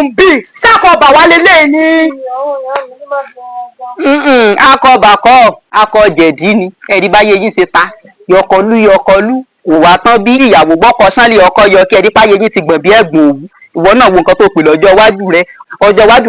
ń bì ṣàkọbà wà lélẹ̀ ni. Akọbà kọ́ akọjẹ̀dí ni ẹ̀rí báyé yín ṣe ta yọkọlú kò wá tán bí ìyàwó gbọ́kọ sánlé ọkọ yọ kí ẹ̀rí báyé yín ti gbọ̀n bí ẹ̀gbọ̀n òwú ìwọ náà wo nǹkan tó pè lọ́jọ́ iwájú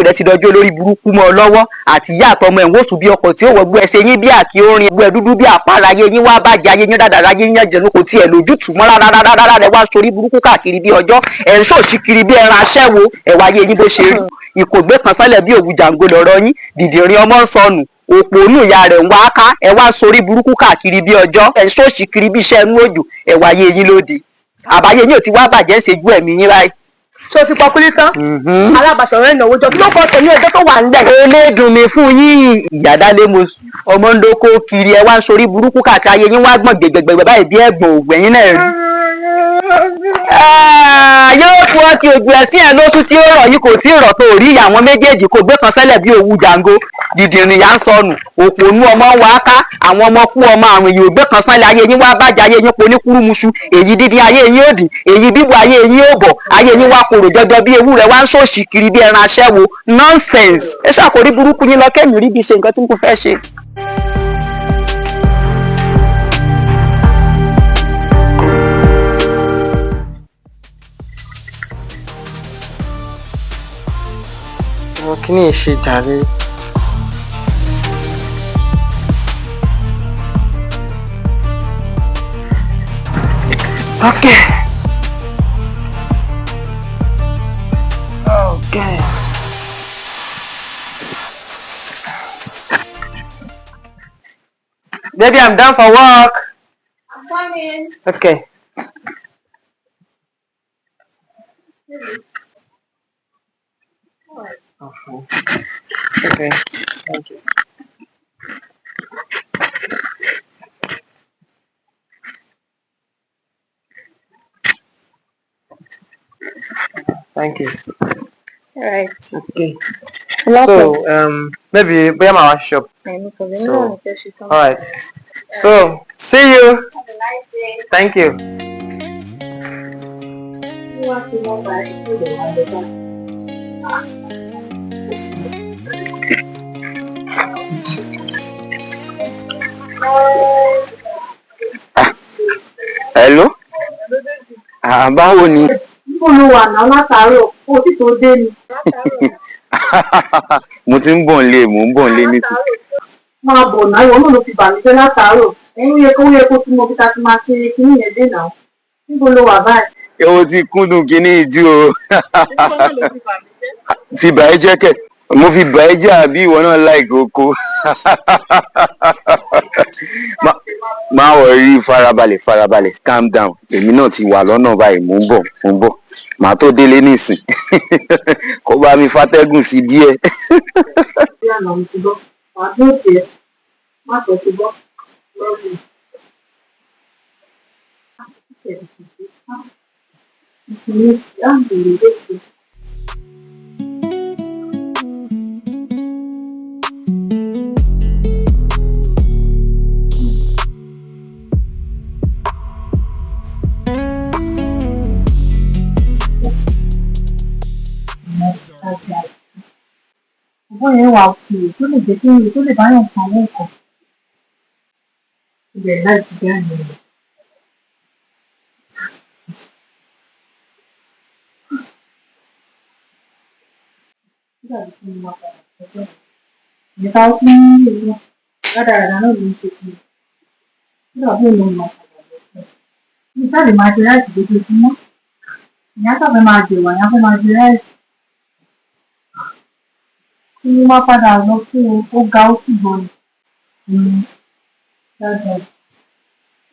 rẹ ti dọjọ́ lórí burúkú mọ́ ọ lọ́wọ́ àti ìyá àtọmọ ẹ̀ ń wòsùn bí ọkọ̀ tí ó wọ gbé ẹsẹ̀ yín bí àkí orin gbé dúdú bí àpárá ayé yín wá bàjẹ́ ayé yín dáadáa ayé yín jẹ̀nu kò tiẹ̀ lójútùú mọ́ rárá rẹ wá sórí burúkú káàkiri bí ọjọ́ ẹ̀ ń ṣòṣì kiri bí ẹran aṣẹ́wó ẹ̀wà ayé yín bó ṣe rí ìkògbé kan sálẹ̀ bí òwú jàǹgó lọ́rọ̀ yín dìdìrín ọmọ ń sọnù òpònú ìyá rẹ̀ ń wá ká ẹ wá sórí burúkú káàkiri bí ọjọ́ ẹ̀ ń ṣòṣì kiri bí iṣẹ́ inú òjò ẹ̀wà ayé yín lóde àbáyé yín ò ti wá bàjẹ́ ń ṣe ju ẹ̀mí yín báyìí. Ṣé o ti pọkúlí tán? Alábàṣọ̀rọ̀ ìnáwó jọ kí ló kọ́ tẹ̀lé ẹjọ́ tó wà nílẹ̀. Elédùn mi fún yín ìyàdálé mo ọmọ ń dóko kiri ẹ wá ń sorí burúkú káàkiri ayé yín wá gbọ̀n gbẹ̀gbẹ̀gbẹ̀ báyìí bí ẹ̀gbọ̀n ògbẹ̀yìn náà rí. Yóò fún ọtí ojú ẹsìn ẹ lóṣù tí ó rọ̀ yìí kò tí ì rọ̀ tó rí àwọn méjèèjì kò gbé kan sẹ́lẹ̀ bí òwú jàǹgó dìdìrín yà ń sọnù òpònú ọmọ ń wá ká àwọn ọmọ fún ọmọ àrùn èyí ò gbé kan sẹ́lẹ̀ ayé yín wá bàjẹ́ ayé yín poní kúrúmuṣu èyí dídí ayé yín ò dì èyí bíbu ayé yín ò bọ̀ ayé yín wá korò jọjọ bí ewúrẹ́ wá ń ṣòṣì kiri bí ẹran aṣẹ́wó nonsense ẹ ṣàkórí burúkú yín lọ kẹ́yìn rí bí ṣe nǹkan tí n kò fẹ́ ṣe. Kí ni ìṣe jàre? Okay. Baby, I'm done for work. I'm coming. Okay. Okay. Thank you. Thank you. All right. Okay. So, maybe we are shop. So, all right. So, see you. Have a nice day. Thank you. Hello? Báwo ni? Mo lo wà náà látàárọ̀, ó sì tó dé ni. Mo ti ń bọ̀ nílé nísìn. Máa bọ̀ náà, ìwọ náà ló fi bà mí jẹ́ látàárọ̀. Ẹ̀yin yẹ kó tí mo fi ta ti máa ṣe kíní yẹn dé náà. Níbo lo wà báyìí? Ewo ti kúndùn kíní ìjú o. Níbo náà ló fi bà mí jẹ́? Fi bà ẹ́ jẹ́ kẹ̀. Mo fi bà ẹ́ jẹ́ àbí ìwọ náà láìkí oko. Má worry, farabalẹ̀, calm down. Èmi náà ti wà lọ́nà báyìí, mò ń bọ̀. Màá tó délé nísìn. Kó bá mi fàtẹ́gùn sí díẹ̀. Bí àná mi ti bọ́, wàá tó tiẹ̀, má tọ́ ti bọ́, lọ́ọ̀dù. Ọgbọ́n yẹn wà òkè tó lè jẹ́ kí n tó lè bá yàn kan owó kan. Ibẹ̀ láì ti gbé àyè rẹ̀. Nígbà tí mo máa padà sọ́jọ́ ìyẹ̀ká ó tún ní ìlú náà rádaràdà náà ló ń ṣe fún mi. Nígbà tí mo máa padà lọ sí ẹ̀. Mi sáàlì máa jẹ ráìsì lójoojúmọ́. Ìyá sábẹ́ máa jẹ̀wà, ìyá fẹ́ máa jẹ ráìsì. Tí mo máa padà lọ fún ó ga ó sì gbọ́ ni. Dáadáa.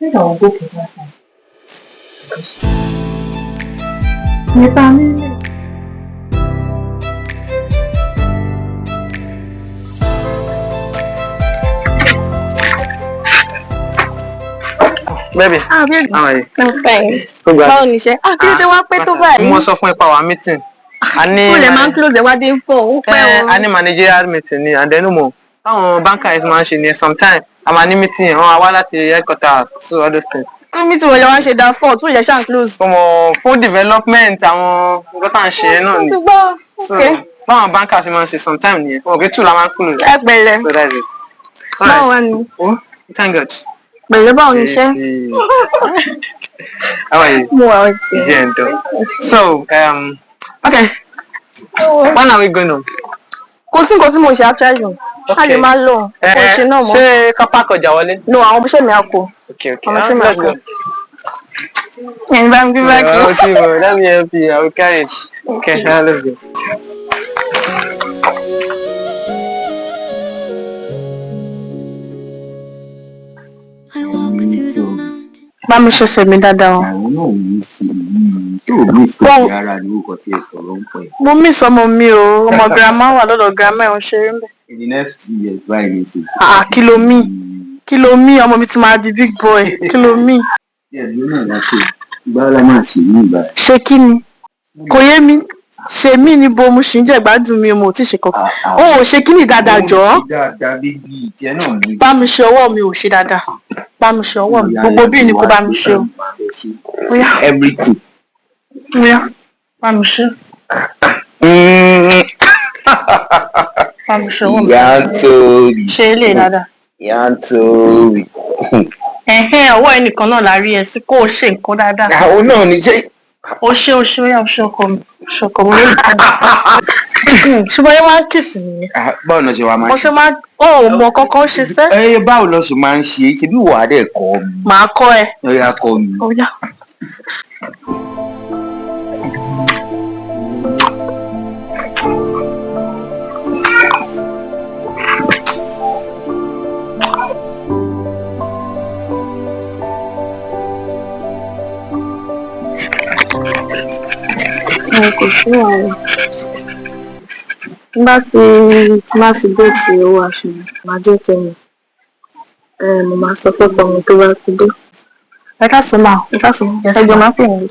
I think I will go for that time. Nípa nílé. Baby, Baby. How are you? I'm fine. Congrats. Báwo ni iṣẹ́? Kí ló dé wá pẹ́ tó báyìí? Mo sọ fún ẹ pa our meeting. Mo lè máa ń close ẹ̀ wá dé fún ó pẹ́ o. A ní managerial meeting ni and then mo táwọn bankers máa ń ṣe ni sometime a máa ní meeting yẹn wọ́n á wá láti headquarters so all those things. tó mi tí wọ́n lè wá ṣe dá fọ́ tó yẹ ṣáà close. Ọmọ fún development àwọn nǹkan tá à ń ṣe náà ni. So báwọn bankers máa ń ṣe sometime nìyẹn. Wọ́n gbé 2 la máa ń close. Ẹ pẹ̀lẹ́. So that's it. Báwo wá ni? Oh, thank God. Pẹ̀lẹ́ báwo ni iṣẹ́? How are you? Mo wà okay. Yeah, so, okay. When are we going on? Kò sí nǹkan tí mo ṣe actually. A lè máa lọ. Kò ṣe náà mọ́. Ṣé kápá kọjá wọlé? No, àwọn ọmọọṣẹ́ mi á kó. Okay. Ọmọọṣẹ́ mi á kó. Ẹni bá ń gbé báàgì. Okay, let me help you. I will carry it. Okay, let's go. Bá mi ṣẹ̀ṣẹ̀ mi dáadáa o. Àwọn náà ní sí i tó ní ìsòkè ara ní orúkọ tí ẹ sọ̀rọ̀ ń pẹ́. Mo miss ọmọ mi o. Ọmọ girama wà lọ́dọ̀ girama ẹ̀ ń ṣeré ń bẹ̀. In the next 2 years báyìí ní sí. Kí ló mí? Kí ló mí? Ọmọ mi ti máa di big boy. Kí ló mí? Díẹ̀ ló náà láti ìgbàlá máa ṣe ní ìgbà. Ṣé kí ni? Kò yé mi. Ṣé mí ni bo mo ṣì ń jẹ́ gbádùn mi mo ò tí ì ṣe kankan. O ò ṣe kí ni dáadáa jọ? Dáadáa bíbí ìtẹ́ náà ní. Bá mi ṣe ọwọ́ mi ò ṣe dáadáa. Bá mi ṣe ọwọ́ mi. Gbogbo bí ni kò bá mi ṣe o. Everything. Bóyá bá mi ṣe. Bá mi ṣe ọwọ́ mi. Ìyàntòrì. Ṣe ilé dáadáa. Ìyàntòrì. Ọwọ́ ẹnìkan náà la rí ẹ sí kó o ṣe nǹkan dáadáa. Àwọn náà ní ṣe. O ṣe ó ṣe ọkọ mi. Ṣe ọkọ mi lórí ìtajà. Ṣùgbọ́n yẹn máa ń kìsì nìyẹn. Báwo lọ ṣe wá máa Mo ṣe máa ó mọ kankan ṣe sẹ́. Báwo lọ ṣe máa ń ṣe ṣe bí wàá dẹ̀ kọ́ mi. Màá kọ́ ẹ. Ó yá kọ́ mi. Ó yá. Kò sí wàhálà. Nígbà tí dé ti owó aṣọ máa jẹ́ kẹ́mi. Mo máa sọ pé ọkọ mi tó bá ti dé. Ẹ káàsán máa, ẹ káàsán. Ẹjọ́ máa pè mí.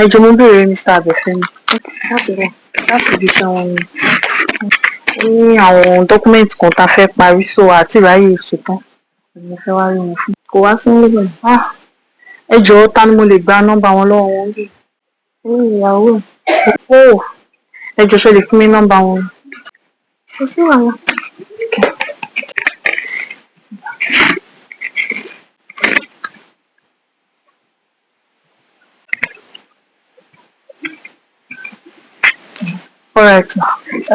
Ẹjọ́ mo béèrè Mr. Abẹ́fẹ́mi. Láti bẹ̀, láti ibi iṣẹ́ wọn ni. Ó ní àwọn dọ́kúmẹ́ǹtì kan tá a fẹ́ parí so àti ìráyè ṣetán. Mo fẹ́ wá rí wọn fún. Kò wá sí nílé bẹ̀rẹ̀. Ẹ jọ̀ọ́ ta ni mo lè gba nọ́mbà wọn lọ́wọ́ wọn bí? Ó ní ìyàwó ẹ̀. Ẹ jọ̀ọ́ ṣe lè fún mi nọ́mbà wọn. Kò sí wàhálà. All right.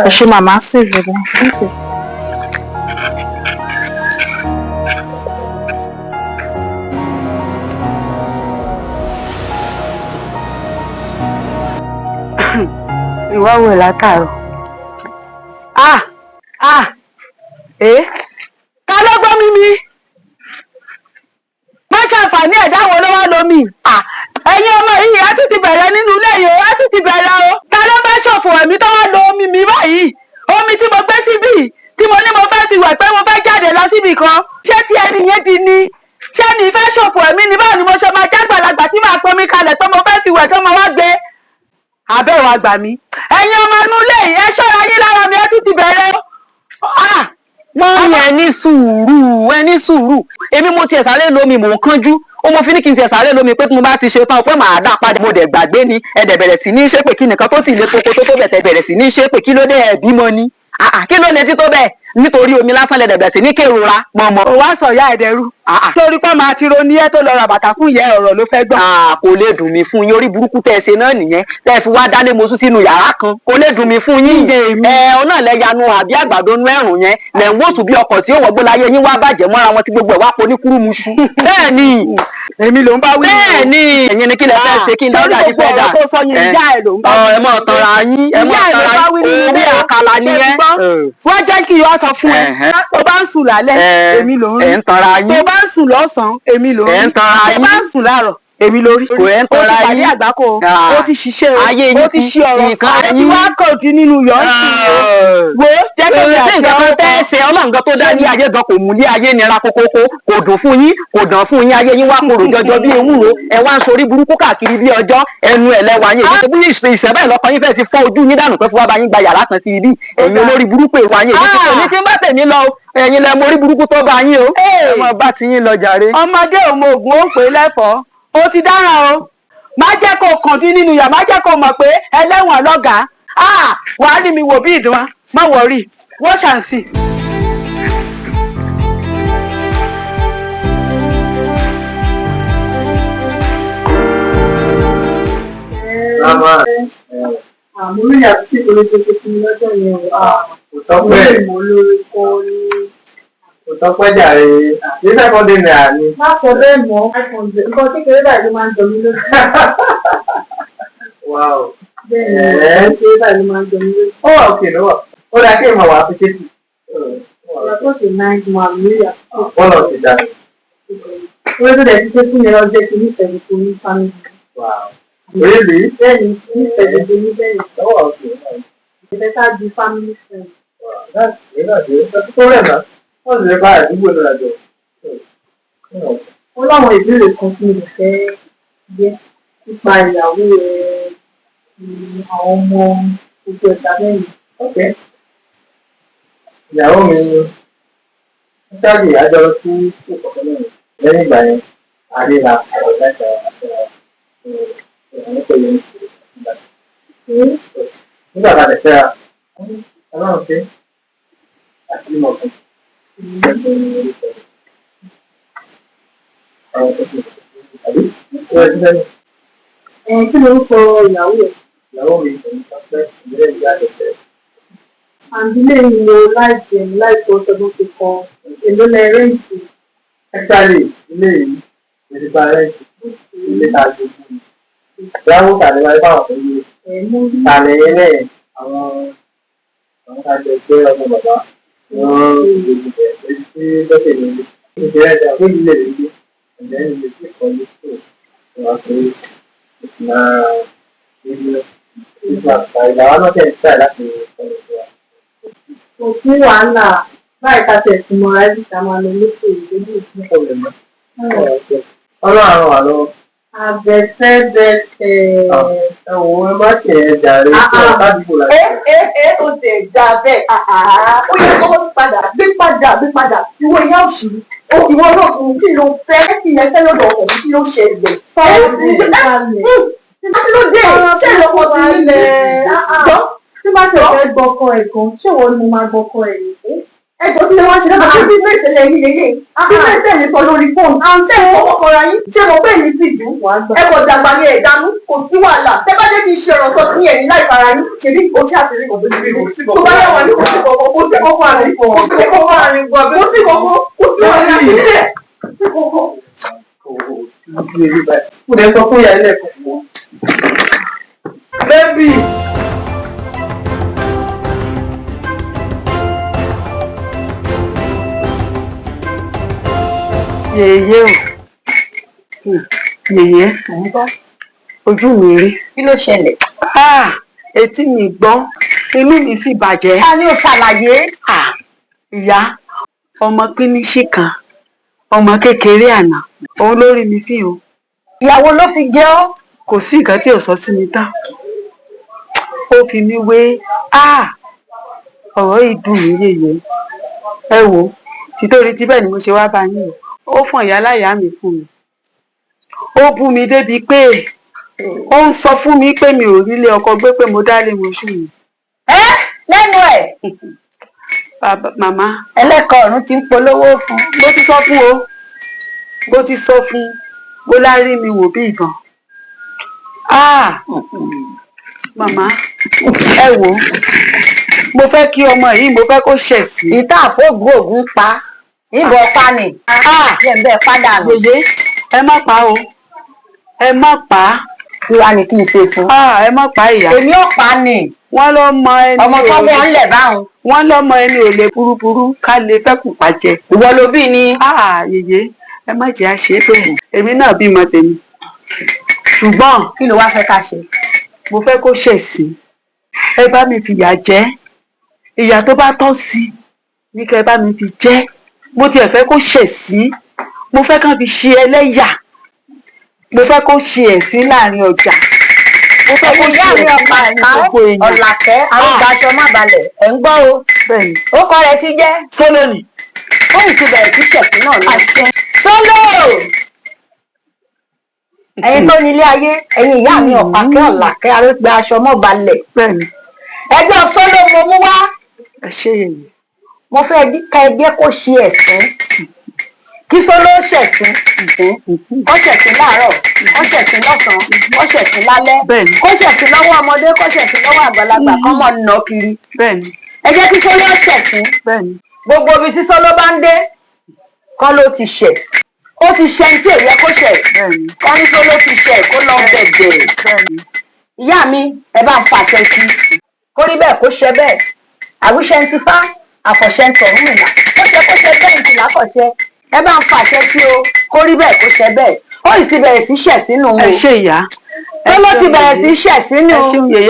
Ẹ ṣe màmá sí ìrẹ̀lẹ̀. Thank you. Ìwà wo látàárọ̀? Ta ló gbọ́ mímí? Má ṣàǹfààní ẹ̀dá wo ló wá lómi? Ẹ̀yin ọmọ yìí, a tún ti bẹ̀rẹ̀ nínú ilé yìí o, a tún ti bẹ̀rẹ̀ o. Ta ló bá ṣòfò ẹ̀mí tó wá lo omi mi báyìí? Omi tí mo gbé síbí, tí mo ní mo fẹ́ fi wẹ̀ pé mo fẹ́ jáde lọ síbì kan. Ṣé tí ẹni yẹn di ni? Ṣé ni ìfẹ́ ṣòfò ẹ̀mí ni báwo ni mo ṣe máa jágbàlagbà tí màá pomi kalẹ̀ pé mo fẹ́ fi wẹ̀ tó mo wá gbé? Àbẹ̀wò àgbà mi. Ẹ̀yin ọmọ inú ilé yìí, ẹ ṣọ́ra yín lára mi, ẹ tún ti bẹ̀rẹ̀ o. Wọ́n ní ẹ ní sùúrù. Èmi mo tiẹ̀ sáré lómi mò ń kánjú. Ó mo fi ní kí n tiẹ̀ sáré lómi pé tí mo bá ti ṣe tán pé màá dá padà. Mo dẹ̀ gbàgbé ni ẹ̀dẹ̀ bẹ̀rẹ̀ sí ní ṣépè kí nìkan tó sì le koko tó bẹ̀tẹ̀ bẹ̀rẹ̀ sí ní ṣépè kí ló dé ẹ̀ bímọ ni. Kí ló lè ti tó bẹ́ẹ̀ nítorí omi lásán lẹ̀dẹ̀ bẹ̀rẹ̀ sí ní kérora mọ̀mọ́. Ó wá sọ ìyá ẹ̀dẹ̀rú. Lórí pé máa ti ronú ẹ tó lọ ra bàtà fún ìyá ọ̀rọ̀ ló fẹ́ gbọ́. Kò lè dùn mí fún yín orí burúkú tẹ́ ẹ ṣe náà nìyẹn tẹ́ ẹ fi wá dálé mosú sínú yàrá kan kò lè dùn mí fún yín. Ọ̀nà lẹ yanu àbí àgbàdo nú ẹ̀rùn yẹn lẹ̀ ń wòtú bí ọkọ̀ tí ó wọgbó láyé yín wá bàjẹ́ mọ́ra wọn tí gbogbo ẹ̀ wá po ní kúrúmuṣu. Bẹ́ẹ̀ ni èmi ló ń bá wí. Bẹ́ẹ̀ ni ẹ̀yin ni kí lẹ fẹ́ ṣe kí n dáadáa yín fẹ́ dà. Ẹ mọ̀ tọ́ra yín ẹ mọ̀ tọ́ra yín orí àkàlà nìyẹn. Wọ́n jẹ́ kí ìyá sọ fún ẹ. Tó bá ń sùn lálẹ́ èmi ló ń rí. Ẹ̀ ń tọ́ra yín. Tó bá ń sùn lọ́sàn-án èmi ló ń rí. Ẹ̀ ń tọ́ra yín. Tó bá ń sùn láàárọ̀ èmi lórí. Kò ẹ̀ ń tọ́ra yín. Ó ti pàdé àgbákò. Ó ti ṣiṣẹ́ o. Ayé yín ó ti ṣe ọ̀rọ̀ nǹkan sọ. yín. Wá kò dín nínú yọ̀ ọ́ sí i. Wo jẹ́ kí mi àti nǹkan tẹ́ ẹ ṣe ọlọ́run gan tó dá ní ayé gan kò mú ní ayé nira kókókó kò dùn fún yín kò dàn fún yín ayé yín wá korò jọjọ bí ewúro ẹ wá ń sorí burúkú káàkiri bí ọjọ́ ẹnu ẹ̀ lẹ́wà yín èyí tó bí ìṣẹ́ bẹ́ẹ̀ lọ́kọ yín fẹ́ẹ́ ti fọ́ ojú yín dànù pé fún wa bá yín gba yàrá kan sí ibi ẹ̀yin olórí burúkú èèwọ̀ yín èyí tó ní tí ń bá tèmi lọ ẹ̀yin lẹ mórí burúkú tó bá yín o ẹ mọ bá ti yín lọ jàre. Ọmọdé òmò ògùn ó pè lẹ́fọ̀ọ́ o ti dáràn o má jẹ́ kó kàn dín nínú yà má jẹ́ kó mọ̀ pé ẹlẹ́wọ̀n lọ́gàá wàá ní mi wò bí ìdán má wọrí watch and see. Mo rí ìyàtọ̀ tí ìpolówó tó fún mi lọ́jọ́ yẹn o. Kò tọ́pẹ́ Mo lórí kọ́ ní. Kò tọ́pẹ́ jàre ní sẹ́kọ̀ndé náírà ni. Má sọ bẹ́ẹ̀ mọ́ 500 nǹkan kékeré báyìí ló máa ń jọ mí lójú. Wow. Bẹ́ẹ̀ ni kékeré báyìí ló máa ń jọ mí lójú. Ó wà òkè lọ́wọ́ ó dáa kí èèmọ̀ wà á fi ṣe sí. Ìyàtọ̀ ṣe náà mo àmì rí ìyàtọ̀. Wọ́n lọ sí dáa. Orí tó dẹ̀ ti ṣe fún mi lọ́jọ́ kí ní ìfẹ́ tó ní fámìlì. Really? Bẹ́ẹ̀ni ní ìfẹ́ tó ní bẹ́ẹ̀ ni. Lọ́wọ́ òkè náà. Ìfẹ́ ká di family friend. Wọ́n sì lè bá àdúgbò náà jọ. Ó láwọn ìbéèrè kan tí mo fẹ́ jẹ́ nípa ìyàwó rẹ̀ àwọn ọmọ gbogbo ẹ̀dá mẹ́rin. Okay. Ìyàwó mi ṣáàjì àjọ sí ìkọ̀kọ̀ náà lẹ́yìn ìgbà yẹn àríra ọ̀rọ̀ mẹ́ta nípele nígbà tá a lè fẹ́ra ọlọ́run ṣe àti ìmọ̀ kan. Kí lorúkọ ìyàwó rẹ̀? Ìyàwó mi kò ní sọ́pẹ́ ìbílẹ̀ ìyá àtẹ̀tẹ̀. Àǹdílé ni mo láìpẹ́ ọ̀sẹ̀gbọ́n ti kọ èlò lẹ́rẹ́ǹtì. Actually, ilé yìí ti gba rẹ́ǹtì ilé tá a ti kú. Ìyàwó tàbí wáyé báwọn tó yé. Tàlẹ̀ yẹn lẹ́yìn àwọn tá a jẹ pé ọmọ bàbá wọ́n gbèsè bẹ̀rẹ̀ tí lọ́sẹ̀ lè lé. Ìṣẹ̀lẹ̀ ẹ̀dá fún ilé rẹ̀ lé. Ẹ̀dá ẹni lè fi kọ́ lé tó wà pé ìsìnà ilé ìgbà ìdáwà náà tẹ̀ ń tà láti kọ́ lé tó wà. Kò sí wàhálà báyìí ká tẹ̀ sí mọ́ra ẹbí ká máa lọ lókè ìdílé ìpínlẹ̀. Ọlọ́run àrùn wà lọ́wọ́. Àbẹ̀fẹ́ bẹ̀tẹ̀. Ẹ̀wọ̀n ẹ má ṣe ẹ̀ jàre fún ọ̀tá dìbò láti. Ó ti dà bẹ́ẹ̀ ó yẹ kó padà gbé padà ìwọ ìyá òṣì ìwọ náà fún kí ló fẹ́ kí yẹn fẹ́ lọ́dọ̀ ọkọ̀ kí ló ṣẹlẹ̀. Kí ló dé ṣé lọ́kọ̀ ti nílẹ̀ gbọ́. Tí bá tẹ̀ fẹ́ gbọ́kọ ẹ̀ gan, ṣé wo ni mo máa gbọ́kọ ẹ̀ yìí? Ẹjọ́ tí wọ́n ṣe lọ́dọ̀ ṣé bí bẹ́ẹ̀ tẹ̀lé yín lélẹ̀ bí bẹ́ẹ̀ tẹ̀lé sọ lórí fóònù ṣé ìfọwọ́kọra yín ṣé mo bẹ́ẹ̀ ní sí ìjú ẹ̀kọ́ dàgbà ní ẹ̀dánú kò sí wàhálà tẹ́ bá dé bí iṣẹ́ ọ̀rọ̀ sọ sí ẹ̀yìn láì fara yín ṣe bí o ṣe àtìrí kò tóbi rí tó bá yẹ wà ní kò sí kọ̀kọ́ kò sí kọ̀kọ́ àrùn kò sí kọ̀kọ́ àrùn kò sí kọ̀kọ́ kò sí wàhálà nílẹ̀ Mo lè sọ fún ìyá ilé ẹ̀kọ́ fún wọn. Bébì. Yèyé o yèyé ojú mi rí. Kí ló ṣẹlẹ̀? Etí mi gbọ́ inú mi sì bàjẹ́. Ta ni ó ṣàlàyé? Ìyá ọmọ pínísì kan ọmọ kékeré àná òun ló rí mi fín o. Ìyàwó ló fi jẹ́ ọ́. Kò sí nǹkan tí ò sọ sí mi tán ó fi mí wé ọ̀rọ̀ yìí dùn mí yèyé. Ẹ wò títorí tíbẹ̀ ni mo ṣe wá bá yín ó fún ìyá láyà mi fún mi ó bú mi débi pé ó ń sọ fún mi pé mi ò rí ilé ọkọ gbé pé mo dálé mo ṣù mí. Lẹ́nu ẹ̀. Màmá ẹlẹ́kọ̀ọ́ ọ̀run ti ń polówó fún. Bó ti sọ fún o bó ti sọ fún bó lárí mi wò bí ìbọn. Màmá ẹ wò mo fẹ́ kí ọmọ yìí mo fẹ́ kó ṣẹ̀ sí. Ìta àfọ́gbó ògún pa ìbọn pa ni. Jẹ́ bẹ́ẹ̀ padà nù. Yèyé ẹ má pa o ẹ má pa. Kí wá ni kí n ṣe fún? Ẹ má pa ìyá. Èmi ò pa ni. Wọ́n lọ mọ ẹni ọmọ tó wọ́n lẹ̀ báwọn. Wọ́n lọ mọ ẹni ò lè burúburú ká lè fẹ́ kù pàjẹ́. Ìwọ ló bí ni. Yèyé ẹ má jẹ́ àṣẹ pé èmi náà bímọ tèmi. Ṣùgbọ́n kí ló wá fẹ́ ká ṣe? Mo fẹ́ kó ṣẹ̀ sí. Ẹ bá mi fìyà jẹ. Ìyà tó bá tọ́ sí ní kẹ́ ẹ bá mi fi jẹ. Mo tiẹ̀ fẹ́ kó ṣẹ̀ sí. Mo fẹ́ kán fi ṣe ẹlẹ́yà. Mo fẹ́ kó ṣe ẹ̀sín láàrin ọjà. Mo fẹ́ kó ṣe ẹ̀sín láàrin gbogbo èèyàn. Ọ̀làkẹ́ àrùgbàṣọ má balẹ̀ ẹ̀ ń gbọ́ o. Bẹ́ẹ̀ni. Ó kọ́ rẹ ti jẹ́. Sólónì. Ó ì ti bẹ̀rẹ̀ sí ṣẹ̀sín náà lọ. Sólò. ẹ̀yin tó ní ilé ayé ẹ̀yin ìyá mi ọ̀pàkẹ́ ọ̀làkẹ́ arógbé aṣọ mọ́ balẹ̀. Bẹ́ẹ̀ni. ẹjọ́ sóló mo mú wá. Ẹ ṣé yèyé. mo fẹ́ ká ẹ jẹ́ kó ṣe ẹ̀sìn kí sóló ṣẹ̀sìn kó ṣẹ̀sìn láàárọ̀ kó ṣẹ̀sìn lọ́sàn-án kó ṣẹ̀sìn lálẹ́ kó ṣẹ̀sìn lọ́wọ́ ọmọdé kó ṣẹ̀sìn lọ́wọ́ àgbàlagbà kán mọ̀ nà kiri. Bẹ́ẹ̀ni. ẹ jẹ́ kí sóló ṣẹ̀sìn. Bẹ́ẹ̀ni. gbogbo ibi tí sóló bá ń dé kọ́ ló ti ṣẹ̀ ó ti ṣe ní tí ò yẹ kó ṣẹ̀ kọ́ ní sóló ti ṣẹ̀ kó lọ bẹ̀bẹ̀. ìyá mi ẹ bá ń fàṣẹ sí kó rí bẹ́ẹ̀ kó ṣe bẹ́ẹ̀ àwíṣẹ́ ń tipá àfọ̀ṣẹ́ ń tọ̀rún ìlà kó ṣe bẹ́ẹ̀ ń tìlá kọ̀ṣẹ́ ẹ bá ń fàṣẹ sí o kó rí bẹ́ẹ̀ kó ṣe bẹ́ẹ̀ ó sì ti bẹ̀rẹ̀ sí ṣẹ̀ sínú o. Ẹ ṣé ìyá. tó ló ti bẹ̀rẹ̀ sí ṣẹ̀ sínú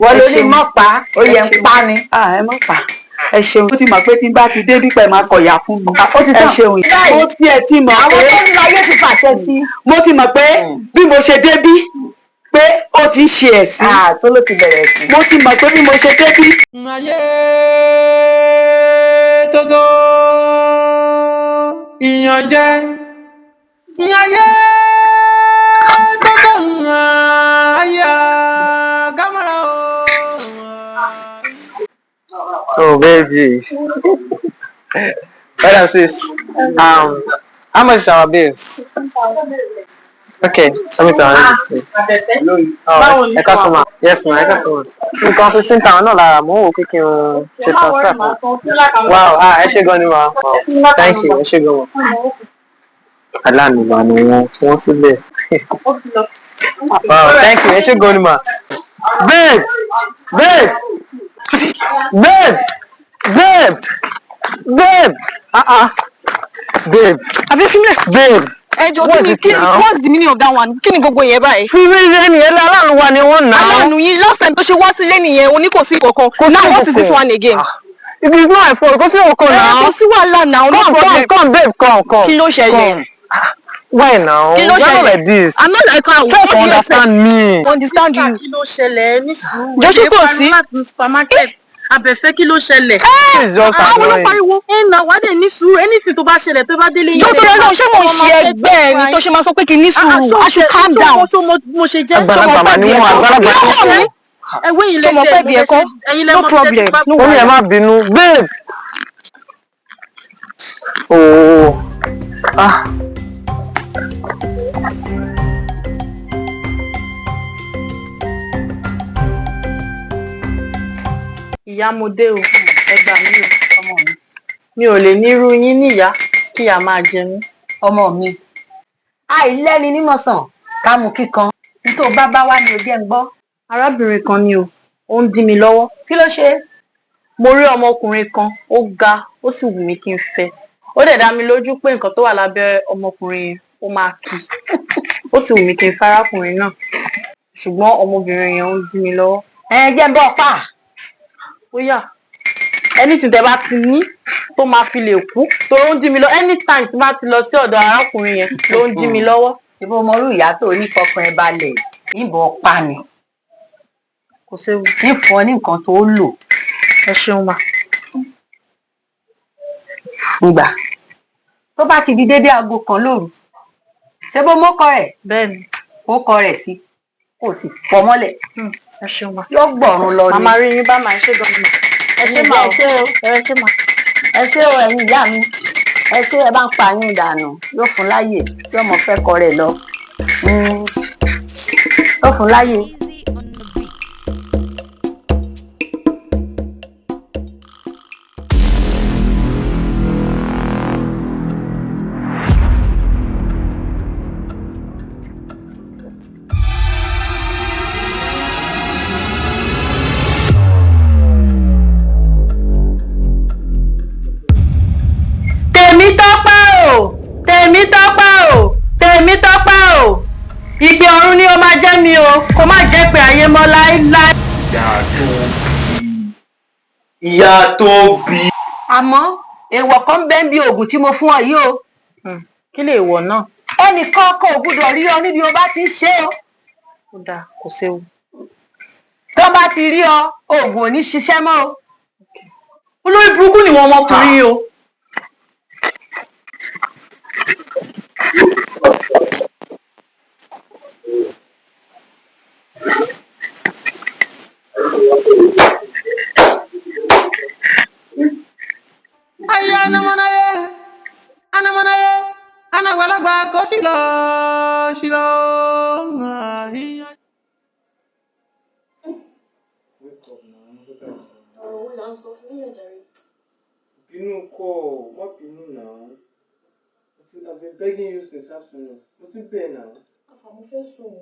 wọ́n ló ní mọ́ pa ó yẹ ń pa ni. Ẹ mọ́ pa ẹ ṣeun ó ti mọ̀ pé tí n bá ti dé bípẹ́ máa kọ̀yà fún mi. Ẹ ṣeun mo tiẹ̀ ti mọ̀ pé àwọn tó ń lo ayé ti fàṣẹ sí. mo ti mọ̀ pé bí mo ṣe débí pé ó ti ń ṣe ẹ̀sìn. tó ló ti bẹ̀rẹ̀ sí. mo ti mọ̀ pé bí mo ṣe débí. ayé tótó ìyànjẹ ayé tótó ayé kámẹ́rà o. Oh baby. Brother sis, how much is our bills? Okay, let me tell you. Oh, ẹ ká sọ ma. Yes ma, ẹ ká sọ ma. Nǹkan 15,000 náà lára mò ń wò pé kí n ṣe transfer fún. Wow, ẹ ṣé gan ni ma. Thank you, ẹ ṣé gan ma. Aláàánú ni wọ́n sílẹ̀. Wow, thank you, ẹ ṣé gan ni ma. Babe! Babe! Babe! Babe! Babe! Babe! Babe! What's the meaning of that one? Kí ni gbogbo yẹn báyìí? Fífi ní ẹlẹ́ aláàánú wa ni wọ́n nà. Aláàánú yín last time tó ṣe wá sílé nìyẹn o ní kò sí kankan. Now what is this one again? It is not my fault. Kò sí ọkọ náà. Kò sí wàhálà now, no problem. Come babe, come. Kí ló ṣẹlẹ̀? Why now? Kí ló You're not ṣẹlẹ̀? like this. I'm not like how. Try to understand me. Understand you. Kí ló ṣẹlẹ̀ ní sùúrù? Jọ́sí kò sí. Láti supermarket. Abẹ́fẹ́ kí ló ṣẹlẹ̀? This is just Àwọn ló annoying. pariwo. Nà wá dé ní sùúrù. Anything tó bá ṣẹlẹ̀ tó bá délé yín. Jọ́ tó yẹ náà ṣé mo ń ṣe ẹgbẹ́ ẹ̀ ni tó ṣe máa sọ pé kí n ní sùúrù? I should calm down. Mo ṣe jẹ́. Àgbàlagbà mà ni wọ́n, àgbàlagbà ni wọ́n. Ẹ̀wé yìí Ṣé mo fẹ́ bí ẹ̀kọ́? No problem. Ó ní ẹ má bínú. Babe! Oh. Ìyá mo dé o, ẹ gbà mí o, ọmọ mi. Mi ò lè nírú yín níyà kí ìyá máa jẹ mí. ọmọ mi àìlẹ́ni nímọ̀sán ká mú kíkan nítorí bá wá ní ojú ẹ̀ ń gbọ́. Arábìnrin kan ni o, ó ń dí mi lọ́wọ́. kí ló ṣe? Mo rí ọmọkùnrin kan, ó ga, ó sì wù mí kí n fẹ́. Ó dẹ̀ dá mi lójú pé nǹkan tó wà lábẹ́ ọmọkùnrin yẹn ó máa kí. Ó sì wù mí kí n fẹ́ arákùnrin náà. Ṣùgbọ́n ọmọbìnrin yẹn ó ń dí mi lọ́wọ́. Jẹ́ ń bọ́ pa. Ó yá. Anything tẹ́ bá ti ní tó máa fi lè kú. Torí ó ń dí mi lọ. Anytime tí bá ti lọ sí ọ̀dọ̀ arákùnrin yẹn ló ń dí mi lọ́wọ́. Ìbò ọmọlú ìyá tó ní fọkàn ẹ balẹ̀. Ìbọn pa ni. Kò séwu. Ìfọ̀ ní nǹkan tó lò. Ẹ ṣeun ma. Nígbà tó bá ti di dédé aago kan lóru ṣé bó mọ́kọ rẹ̀ Bẹ́ẹ̀ni. ó kọ rẹ̀ sí kò sì fọ́ mọ́lẹ̀ Ẹ ṣeun ma. yóò gbọ̀run lọ ni. Màmá rí yín bá máa ṣe gan ma. Ẹ ṣe ma o. Ẹ ṣe ma. Ẹ ṣé o ẹ̀yin ìyá mi ẹ ṣé ẹ bá ń pa yín dànù yóò fún láyè tí ọmọ fẹ́ kọ rẹ̀ lọ yóò fún láyè. Tèmítọ́pẹ́ o, ìpè ọ̀run ni ó máa jẹ́ mi o, kó má jẹ́ pé ayé mọ́ láéláé. Ìyá tó bí. Àmọ́ èèwọ̀ kan bẹ́ẹ̀ bí oògùn tí mo fún ọ yìí o. Kí lè wọ̀ náà? Ẹnìkan kò gbúdọ̀ rí ọ níbi o bá ti ń ṣe o. Ó dáa, kò séwu. Tó bá ti rí ọ oògùn ò ní ṣiṣẹ́ mọ́ o. Olórí burúkú ni wọn ọmọkùnrin o. àgbàlagbà kó sí lọ. Ọ̀rọ̀ wo là ń sọ fún yín jàre? Bínú kọ́, má bínú now. I've been begging you since afternoon. Mo ti bẹ̀ now. Àfàmù fẹ́ sùn.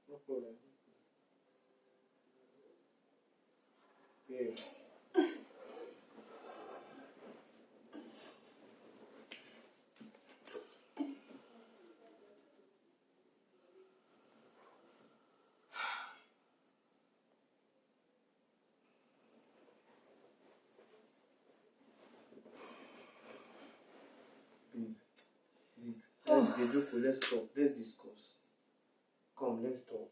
No problem. Yeah. Let's talk. Let's discuss. Come, let's talk.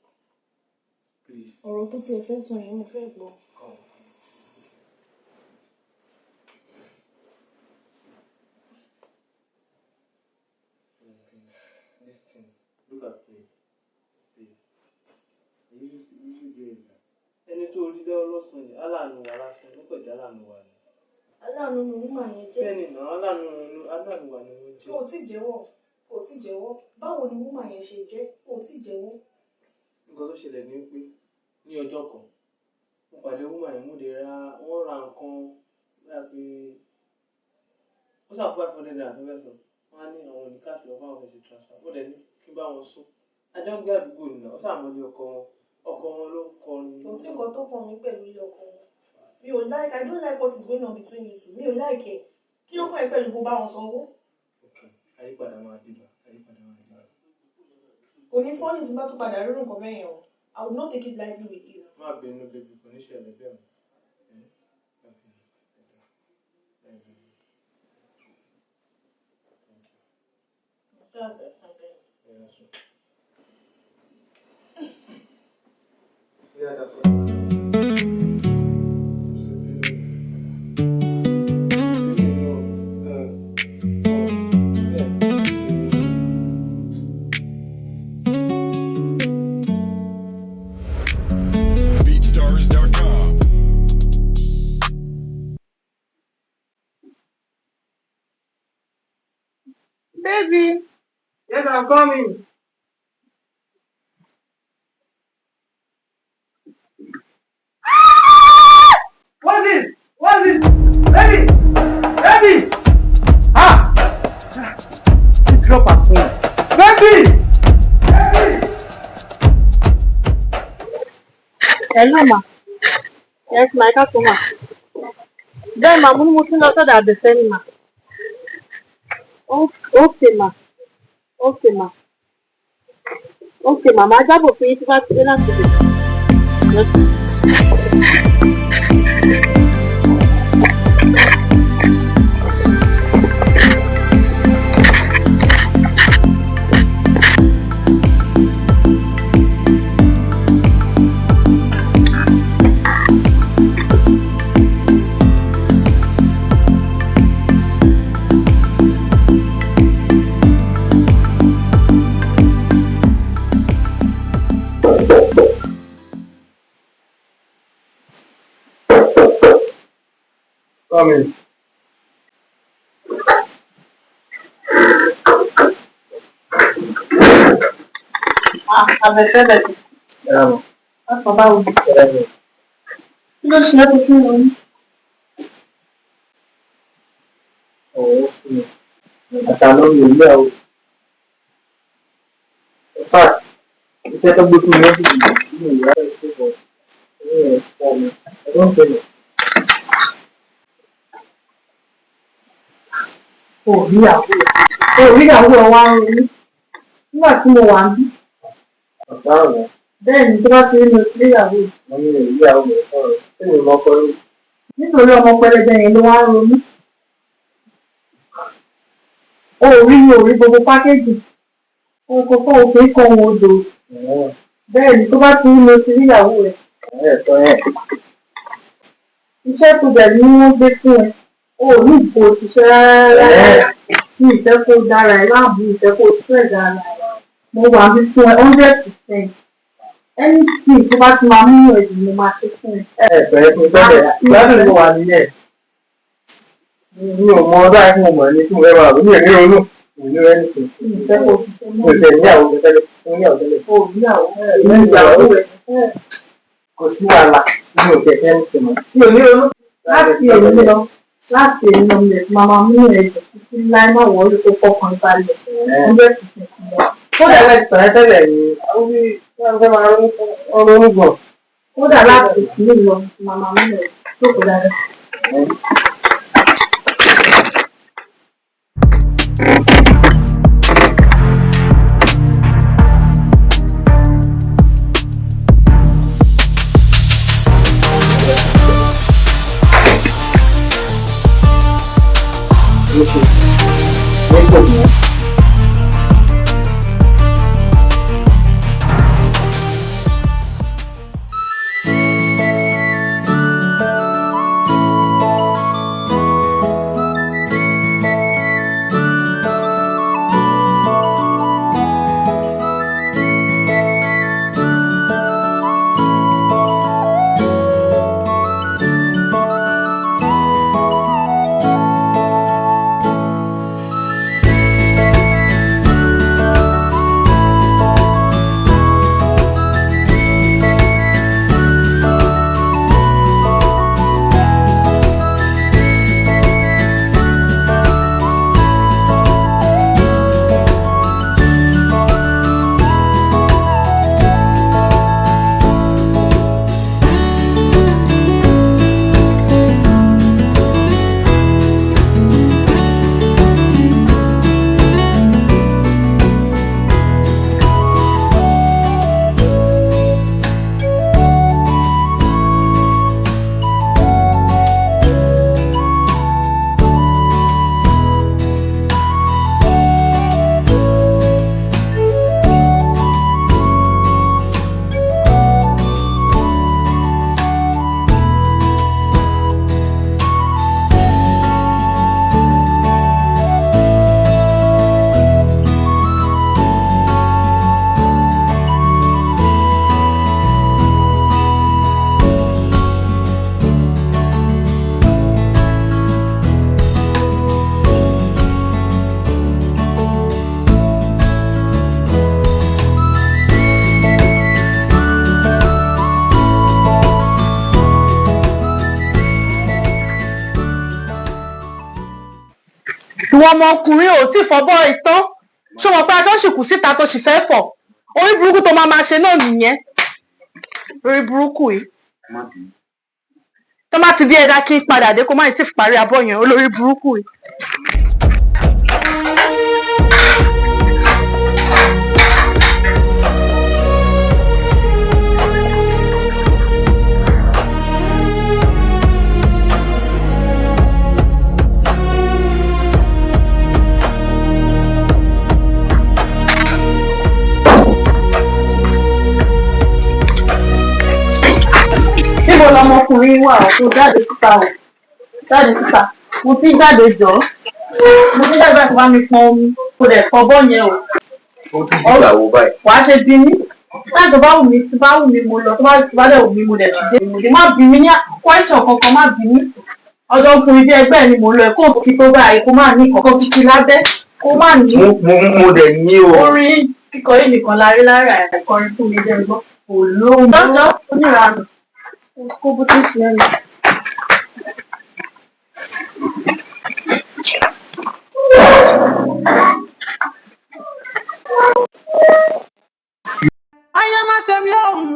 Please. Ọ̀rọ̀ tó tiẹ̀ fẹ́ sọ yẹn mo fẹ́ gbọ́. Come. Listen. Look at me. You do it. Ẹni tó rí lọ́wọ́ lọ́sàn-án yìí, aláàánú wa lásán, ló kọjá aláàánú wa ni. Aláàánú ni wúmà yẹn jẹ́. Bẹ́ẹ̀ni náà, aláàánú wa ni wọ́n jẹ́. Kò tí jẹ́wọ́. Báwo ni wúmà yẹn ṣe jẹ́? Kò tí jẹ́wọ́. Nǹkan tó ṣẹlẹ̀ ni pé ní ọjọ́ kan, mo pàdé wúmà yẹn wọ́n ra nǹkan láti ó ṣàpò 500 naira tó fẹ́ sọ. Wọ́n á ní àwọn oníkàfé ọkọ̀ àwọn fẹ́ ṣe transfer. Ó dẹ̀ ní kí bá wọn sún. Ajọ́ ń gbé àdúgbò nìyà, ó ṣàmọ́lé ọkọ wọn ló ń kọrin. Kò sí nǹkan tó kàn mí pẹ̀lú ilé ọkọ wọn. I don't like what is going on between you two. Mi ò like ẹ̀. Kí ló kàn ẹ́ pẹ̀lú bó bá wọn sanwó? Àyípadà máa dìbà. Kò ní fọ́ọ̀nì tí bá tún padà rírun nǹkan bẹ́ẹ̀ yẹn o. I will not take it lightly with you. Má bínú bèbí, kò ní ṣẹlẹ̀ bẹ́ẹ̀ mọ́. Yeah, that's Baby. Yes, I'm coming. What's this? Baby! Ah! She dropped her phone. Baby! Hello, ma. Yes, ma. Come ma. Then, ma, mo tún lọ sọ́dọ̀ Àbẹ̀fẹ́mi, ma. Okay, ma. Màá jábọ̀ fún yín tí bá ti dé láti bẹ̀. Yes. Coming. Àbẹ̀fẹ́lẹ̀ ti. Ọ̀sán báwo ni? Kí ló ṣe é tó fún wọn? Àtàlọ́ mi ò yẹ o. In fact, iṣẹ́ tó gbé fún mi lọ́sùn yìí ní ìyá rẹ̀ ṣe bọ̀ ní ẹ̀fọ́ mi. Ẹ̀rọ ń tẹ̀lé. Oríyàwó ẹ̀ wá ń ronú nígbà tí mo wà ń bí. Ọ̀tá ọ̀rọ̀. Bẹ́ẹ̀ ni tó bá ti rí mi sí ìyàwó ẹ̀. Wọ́n ní ìyàwó mi sọ̀rọ̀. Ṣé mi mọ ọkọ rí? Nítorí ọmọ pẹlẹbẹ yẹn ló wá ń ronú. O ò rí gbogbo pákéjì. Kókó òfin kan òun odò. Bẹ́ẹ̀ ni tó bá ti rí mi sí ìyàwó ẹ̀. Ẹ̀tọ́ yẹn. Iṣẹ́ tó bẹ̀ ni wọ́n gbé fún ẹ. O ò ní ìbò òṣìṣẹ́ rárá. Ní ìfẹ́ kó dára ẹ láàbù ìfẹ́ kó stress ara ẹ. Mo wà bí fún ẹ 100%. Anything tó bá ti máa mú ẹ̀dùn mo máa ṣe fún ẹ. Ẹ̀sọ̀ ẹ̀ fún ìtọ́jú ìgbádùn ló wà nílẹ̀. Mi ò mọ ọdún àìfún ọmọ ẹni tí mo fẹ́ máa lò ní èmi ronú. ìlú rẹ̀ nìkan. Kò ṣe ìyàwó tẹ́lẹ̀, ìyàwó tẹ́lẹ̀. Ìyàwó rẹ̀ kò sí wàhálà nínú kẹ̀kẹ́ nìkan. Mi ò ní ronú. Láti èmi lọ lè máa mú ẹ̀jẹ̀ títí láì má wọlé tó fọkàn balẹ̀. Ọjọ́ ìṣẹ̀kùn lọ. Kódà láti sọ̀rọ̀ tẹ́lẹ̀ ni àwọn bí wọ́n fẹ́ máa ronú gbọ̀n. Kódà láti ìpínlẹ̀ lọ máa mú ẹ̀jẹ̀ tó kò dáadáa. Ìwọ ọmọkùnrin ò tí fọbọ́ ìtàn ṣé wọn pé aṣọ sì kù síta tó sì fẹ́ fọ̀ orí burúkú tó máa ṣe náà nìyẹn orí burúkú yìí tó má ti bí ẹ̀dá kí n padà dé kó má ti parí abọ́ yẹn olórí burúkú yìí. Níbo lọmọkùnrin wà tó jáde síta o? Jáde síta. Mo ti jáde jọ. Mo ti jáde báyìí bá mi pọn omi. Kò dẹ̀ fọbọ́ yẹn o. Ó ti dìgbà wo báyìí? Wàá ṣe bí mí. Láti tó bá wù mí mo lọ. Tó bá dẹ̀ wù mí mo dẹ̀ ti dé. Má bí mi ní question kankan má bí mi. Ọjọ́ ọkùnrin bí ẹgbẹ́ ni mo lọ ẹ̀ kó kí tó báyìí kó má ní kankan kíkí lábẹ́. Kó má ní. Mo dẹ̀ ní o. Orin kíkọ yìí nìkan lárí lára ẹ̀kọrin fún mi jẹ́ gbọ́. Olóhùn. Lọ́jọ́ oníranù. Kó bó tó ṣe ẹnu. Aya má ṣe mi ọ̀hún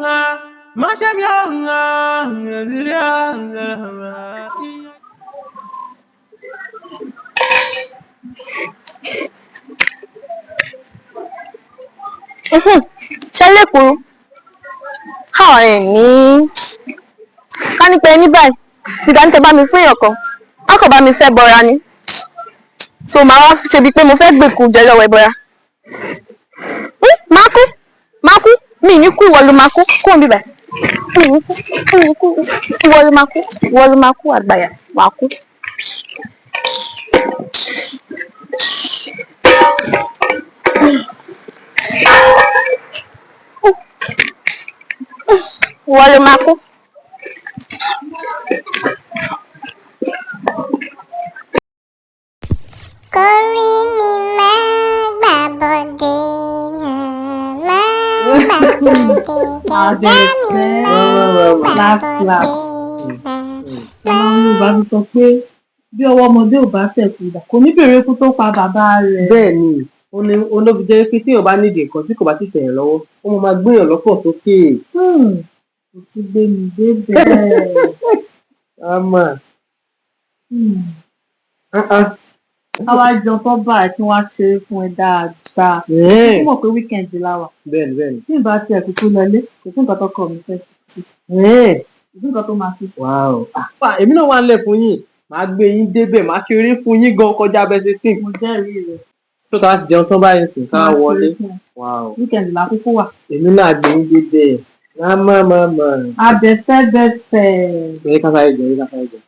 Ṣé lẹ́kùrú káwọn ẹ̀ ní ká ní pé ní báyìí ìgbà ní tẹ bá mi fún èèyàn kan wọn kàn bá mi fẹ́ bọra ni so màá wá ṣe bíi pé mo fẹ́ gbèkú jẹ lọ́wọ́ ìbọra máa kú mi ní kú ìwọ ló máa kú kúrò bíbẹ̀ mi ní kú ìwọ ló máa kú àgbàyà wàá kú. Ìwọ ló máa kú. Kórìí mi máa Àbẹ̀fẹ́ last class. Àwọn Yorùbá fi sọ pé bí ọwọ́ ọmọdé ò bá tẹ̀kù ìdà kò ní bèrè ikú tó pa bàbá rẹ̀. bẹ́ẹ̀ ni olóbi jẹ́ pé tí ò bá nídìí nǹkan tí kò bá ti tẹ̀yàn lọ́wọ́ ó máa gbéyàn lọ́pọ̀ sókè. Kò tún gbé mi débẹ̀. àmọ́ àwa jọ tó báyìí tí wọ́n á ṣe é fún ẹ dáadáa. ó mọ̀ pé wíkẹ̀ndì la wà. bẹ́ẹ̀ni. tí ìbá tiẹ̀ kúkú lọlé kò sí nǹkan tó kọ mi fẹ́ sí. kò sí nǹkan tó máa fi. èmi náà wà ń lẹ̀ fún yín màá gbé yín débẹ̀ màá ṣeré fún yín gan kọjá bẹ́ẹ̀ ṣe sìn. mo jẹ́rìí rẹ̀. tó ká jẹun tán báyìí sìn ká wọlé. wíkẹ̀ndì la kúkú wà. èmi náà gbé yín débẹ̀ Abẹ́fẹ́. ẹ ká sáré jẹ.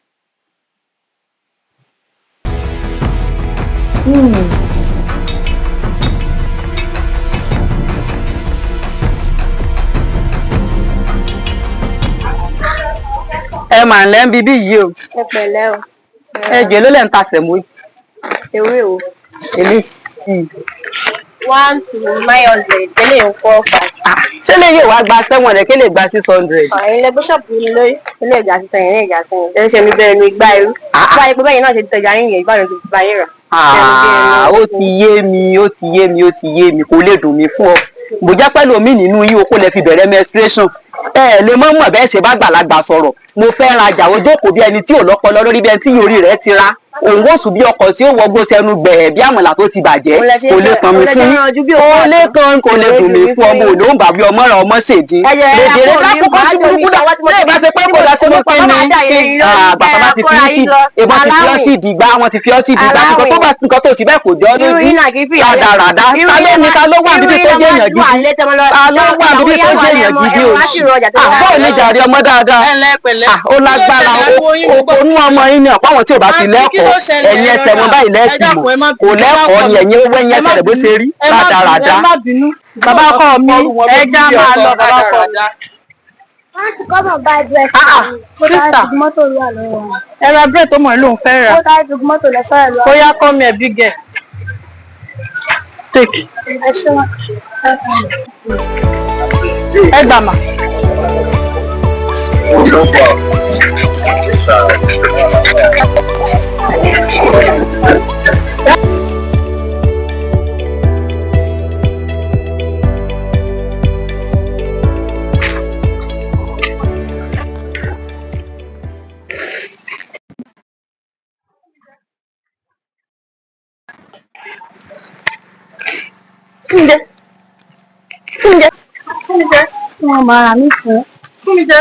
ẹ mà ń lẹ́ ń bíbí yìí o. Ẹ pẹ̀lẹ́ o. ẹ jẹ́ ló lẹ̀ ń ta sẹ̀mó yìí. Ewé o. èmi. 1 to 900 tẹ́lẹ̀ ń kọ́ ọ̀fà. ṣé lè yóò wá gba 700 kí lè gba 600. Ilé bíṣọ̀pù ni lórí ilé ìjà ti tẹ̀yìn ilé ìjà tẹ̀yìn. Ẹ ń ṣe mi bẹ́ẹ̀ ni gbá irú. Báyìí pé bẹ́ẹ̀ náà ṣe tẹ̀jà yín yẹn ìbáraẹni ti gba yín rà. ó ti yé mi kò lè dùn mí fún ọ bó jẹ́ pẹ̀lú omi nínú yín o kò lè fi bẹ̀rẹ̀ menstruation ẹ lè mọ̀ bẹ́ẹ̀ ṣe bá gbàlagbà sọ̀rọ̀ mo fẹ́ rajà ó jókòó bí ẹni tí ò lọ́pọlọ lórí bí ẹni tí orí rẹ̀ ti ra òun ó sùn bí ọkọ̀ tí ó wọgbó sẹ́nu gbẹ̀ẹ́ bí àmàlà tó ti bàjẹ́ kò lè tàn mí fún kò lè dùn mí fún ọmọ òun òun bàbí ọmọ rẹ ọmọ ṣèjì lòdìrẹ lákòókò sí burúkú náà lẹ́yìn bá ṣe pé kò dá tí mo pín ní bàtà bá ti fi ọ́ sí ìbọn ti fi ọ́ sí ìdìgbà wọn ti fi ọ́ sí ìdìgbà nǹkan tó bá nǹkan tó sì bẹ́ẹ̀ kò jọ lójú rádaràdá ta ló wà níbi tó jẹ́ èèyàn gidi ta ló wà níbi tó jẹ́ èèyàn gidi o àbọ̀ oníjàre ọmọ dáadáa ó lágbára òkòónú ọmọ yín ni ọ̀pọ̀ àwọn tí ò bá ti lẹ́kọ̀ọ́ ẹ̀yin ẹsẹ̀ wọn báyìí lẹ́ẹ̀kì mọ̀ kò lẹ́kọ̀ọ́ ni ẹ̀yin owó ẹ̀yin ẹsẹ̀ rẹ̀ bó ṣe rí rádaràdá. bàbá ọkọ mi ẹja máa lọ bàbá ọkọ mi. Láti kọ́mọ̀ bá ẹgbẹ́ Krista mọ́tò wà lọ́wọ́. ẹ ra bírèkì tó mọ̀ ẹ́ lòún fẹ́ rà. Ó dájú mọ́tò lọ sọ́rọ̀ lọ́wọ́. bóyá kọ́ mi ẹ̀bí gẹ̀. take Ẹ ṣe wọn. ẹ gbà mà. Fúnjẹ. Wọ́n máa rà mí fún. Fúnjẹ.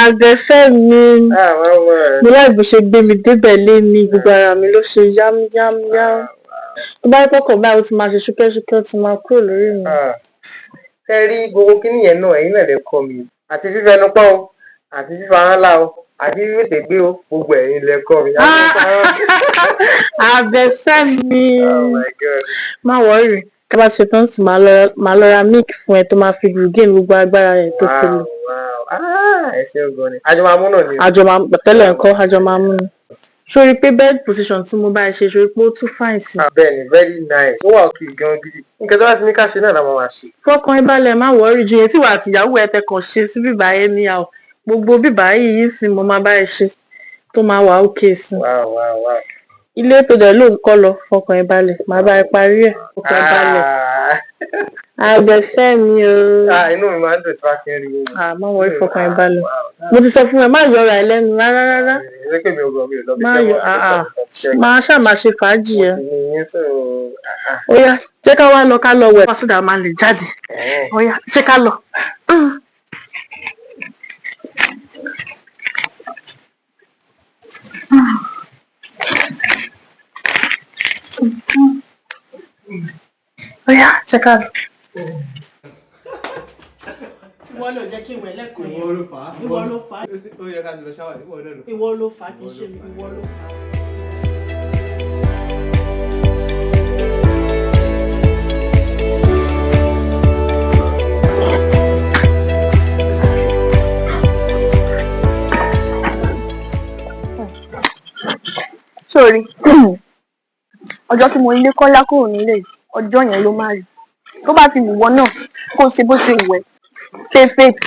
Àbẹ̀fẹ́ mi mo láì bó ṣe gbé mi débẹ̀ lé ní gbogbo ara mi ló ṣe yámyámyám tó bá rí pọ́kàn báyìí ó ti máa ṣe ṣúkẹ́ṣúkẹ́ ó ti máa kúrò lórí mi. ṣe rí gbogbo kíní yẹn náà ẹ̀yin náà lè kọ́ mi àti fífẹnu pọ́ o àti fífa ńlá o àti fífètè gbé o gbogbo ẹ̀yin lè kọ́ mi. Àbẹ̀fẹ́ mi má wọ́ọ̀rì tí a bá ṣe tán sí máa lọ ra milk fún ẹ tó máa fi regain gbogbo agbára yẹn tó ti lò. ẹ ṣe é gan ni àjọ máa mú náà ni. àjọ máa tẹ́lẹ̀ ńkọ́ àjọ máa mú ni. sórí pé bed position tí mo bá ẹ ṣe sórí pé ó tún fine sí. bẹ́ẹ̀ni very nice ó wà òkè gan gidi nǹkan tó bá ti ní ká ṣe náà la máa ṣe. fọkàn ẹ balẹ̀ má wọ́ọ̀rì ju yẹn tí wàá àtìyàwó ẹ tẹ kàn ṣe sí bíbá yẹn ní àwọn gbogbo bíbá yìí sì mo máa bá ẹ ṣe tó máa wà òkè sí. ilé tó dẹ̀ ló ń kọ́ lọ fọkàn ẹ balẹ̀ máa bá ẹ parí ẹ̀ fọkàn ẹ balẹ̀. Àbẹ̀fẹ́ mi o. inú mi máa ń dùn tí wàá ti ń rí owó. má wọrí fọkàn ẹ balẹ̀. mo ti sọ fún ẹ má yọra ẹ lẹ́nu rárá. má yọ máa ṣáà máa ṣe fàájì ẹ. ó yá jẹ́ ká wá lọ ká lọ wẹ̀ pásódà máa lè jáde. ó yá ṣé ká lọ. ó yá ṣé ká lọ. Ìwọ ló jẹ́ kí n wẹ̀ lẹ́kọ̀ọ́ yẹn. Ìwọ ló fà á. Ìwọ ló fà á. Ó yẹ ká ti lọ ṣáwà ìwọ náà lọ. Ìwọ ló fà á kì í ṣe mi. Ìwọ ló fà á. Sorry. Ọjọ́ tí mo lé Kọ́lá kúrò nílé ọjọ́ yẹn ló máa rí. Tó bá ti wùwọ́ náà kó ṣe bó ṣe wù ẹ́.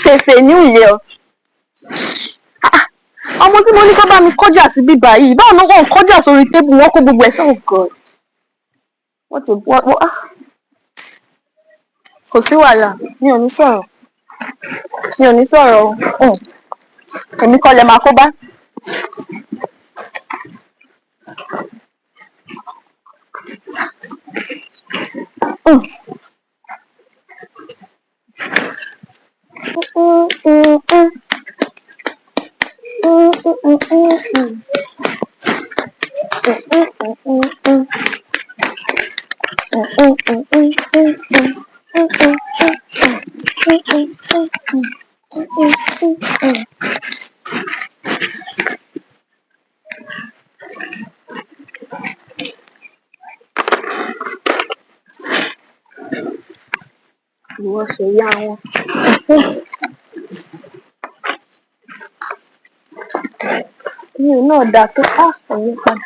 Tèfè ní ìlé ọ. Ọmọ tí mo ní kó bá mi kọjá sí bíbá yìí báwo náà wọ́n kọjá sórí tébù wọn kó gbogbo ẹ̀ sọ̀rọ̀ gan. Kò sí wàhálà mi ò ní sọ̀rọ̀ o. Èmi kọ́ lẹ máa kó bá. Ìwọ ṣe yá wọn. Mi ò náà dà tó ẹ̀yìn padà.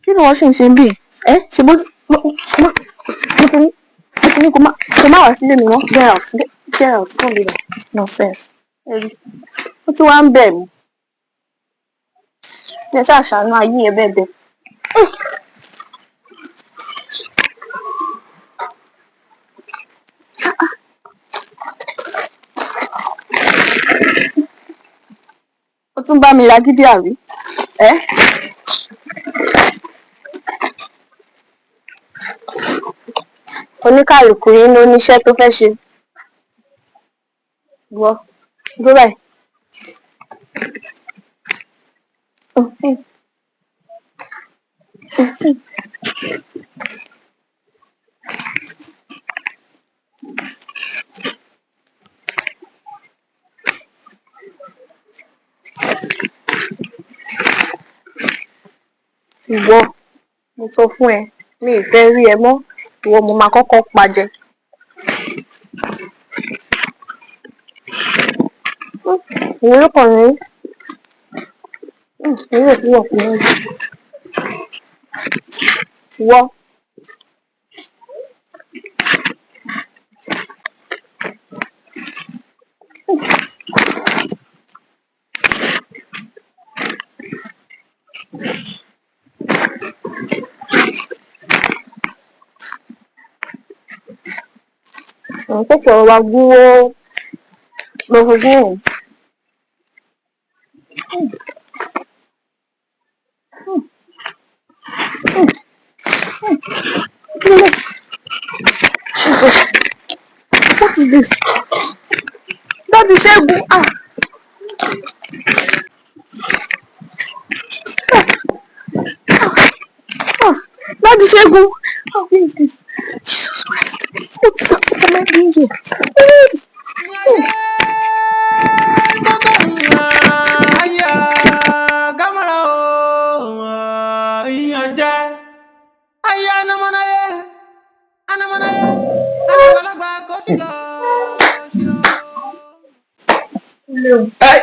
Kí ni wọ́n ṣì ń ṣe bí? Ṣe bó ní kò má wá sílé mi mọ́. Get out, don't be there. Nonsense. Ó tún wá ń bẹ̀ mí. Ní ẹ ṣáà ṣàánú ayé ẹ bẹ́ẹ̀ bẹ́ẹ̀. Ó tún bá mi lágídí àrí. Oníkàlùkù yín ló níṣẹ́ tó fẹ́ ṣe. Wọ́ dúró báyìí. Ìwọ mo sọ fún ẹ mi ì fẹ́ rí ẹ mọ́ ìwọ mo máa kọ́kọ́ pajẹ. Ìwọ ló kàn ní ìwọ tí wọ́n fi ń jẹ. Ìwọ. Kókò wa gúró lọ́fọ̀gbọ́n. What is this? Daddy Ṣẹ́gun. Daddy Ṣẹ́gun. What is this? Jesus Christ. What am I doing here?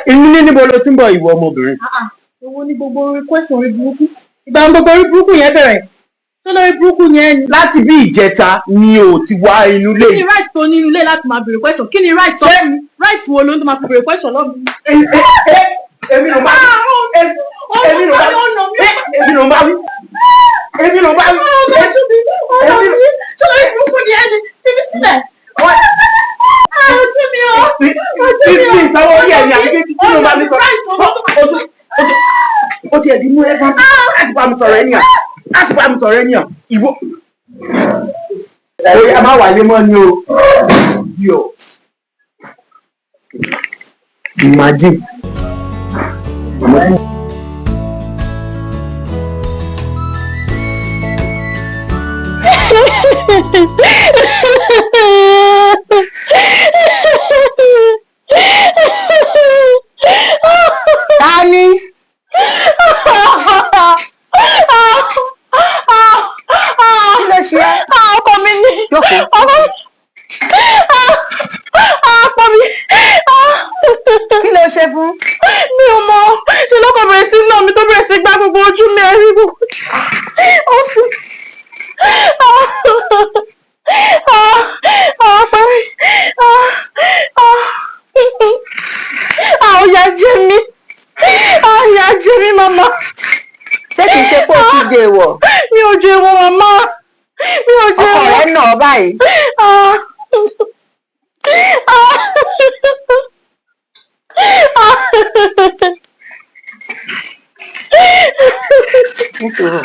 Inú ní níbo ló ti ń bọ̀ ìwọ ọmọbìnrin? Owó ní gbogbo orí kwẹ́sàn orí burúkú. Ìgbà gbogbo orí burúkú yẹn bẹ̀rẹ̀. Tó lórí burúkú yẹn. Láti bí ìjẹta ni ò ti wá inú ilé. Kí ni right tó ní inú ilé láti máa bèrè question? Kí ni right tó? Right wo ló ń tó máa fi bèrè question lọ́wọ́ mi? Èmi ló máa wí. Èmi ló máa wí. ti ẹ̀dín mú ẹ fún láti bá mi sọ̀rọ̀ ẹ̀yàn láti bá mi sọ̀rọ̀ ẹ̀yàn ìwọ. Ẹ̀rọ ẹ má wà lé mọ́ ni o. Yọ̀. Imagine. Tani? Kí ló ṣe ẹ́? Ọkọ mi ni. Jókòó. Ọkọ mi. Kí ló ṣe fún? Mi ò mọ̀. Ṣé lọ́kọ̀ bẹ̀rẹ̀ sí náà mi tó bẹ̀rẹ̀ sí gbá gbogbo ojú mi ẹ̀rí gbogbo. Ó sì. Ọkọ mi. Ó yá jẹ mí. Ó yá jẹ mí màmá. Ṣé kìí ṣe pé o ti jẹ èèwọ̀? Mi ò jẹ èèwọ̀ màmá. Mi ò jẹ èèwọ̀. Ọkọ rẹ̀ nà ọ́ báyìí. Nítorí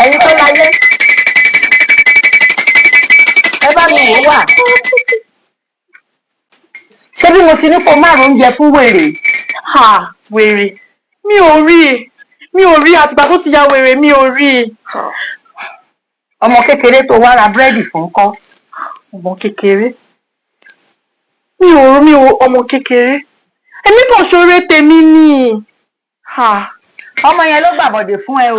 ẹ̀yin tó láyé ẹ bá mi wò wà. Ṣé bí mo ti ní kó márùn oúnjẹ fún wèrè? Wèrè mi ò rí àtìgbà tó ti ya wèrè mi ò rí. Ọmọ kékeré tó wá ra búrẹ́dì fún kọ́. Ọmọ kékeré mi ò ọmọ kékeré èmi kàn ṣoore tèmi ni. Ọmọ yẹn ló gbàbọ̀dè fún ẹ o.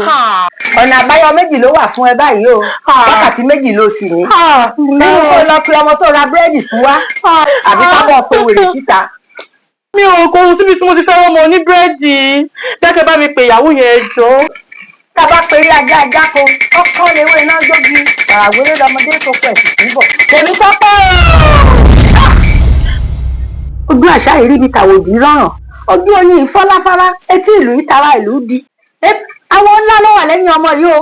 Ọ̀nà àbáyọ méjì ló wà fún ẹ báyìí o. Wákàtí méjì ló sì ní. Nínú kó lọ pe ọmọ tó ra búrẹ́dì fún wa àbí ká bọ̀ pé wèrè síta. Mi ò kó ohun síbi tí mo ti fẹ́ rọ́mọ ní búrẹ́dì. Dákẹ́ bá mi pè ìyàwó yẹn jọ. Tá a bá pe ilé ajá ajá ko ọkọ lewé iná gbógi àràgbélé lọmọdé tó pẹ̀ sí túbọ̀. Tèmi tọ́pẹ́ ojú àṣà ìríbi tàwòdì rọrùn ojú oyin ìfọláfárá etí ìlú ìtara ìlú di. Àwọn ńlá ló wà lẹ́yìn ọmọ yìí o.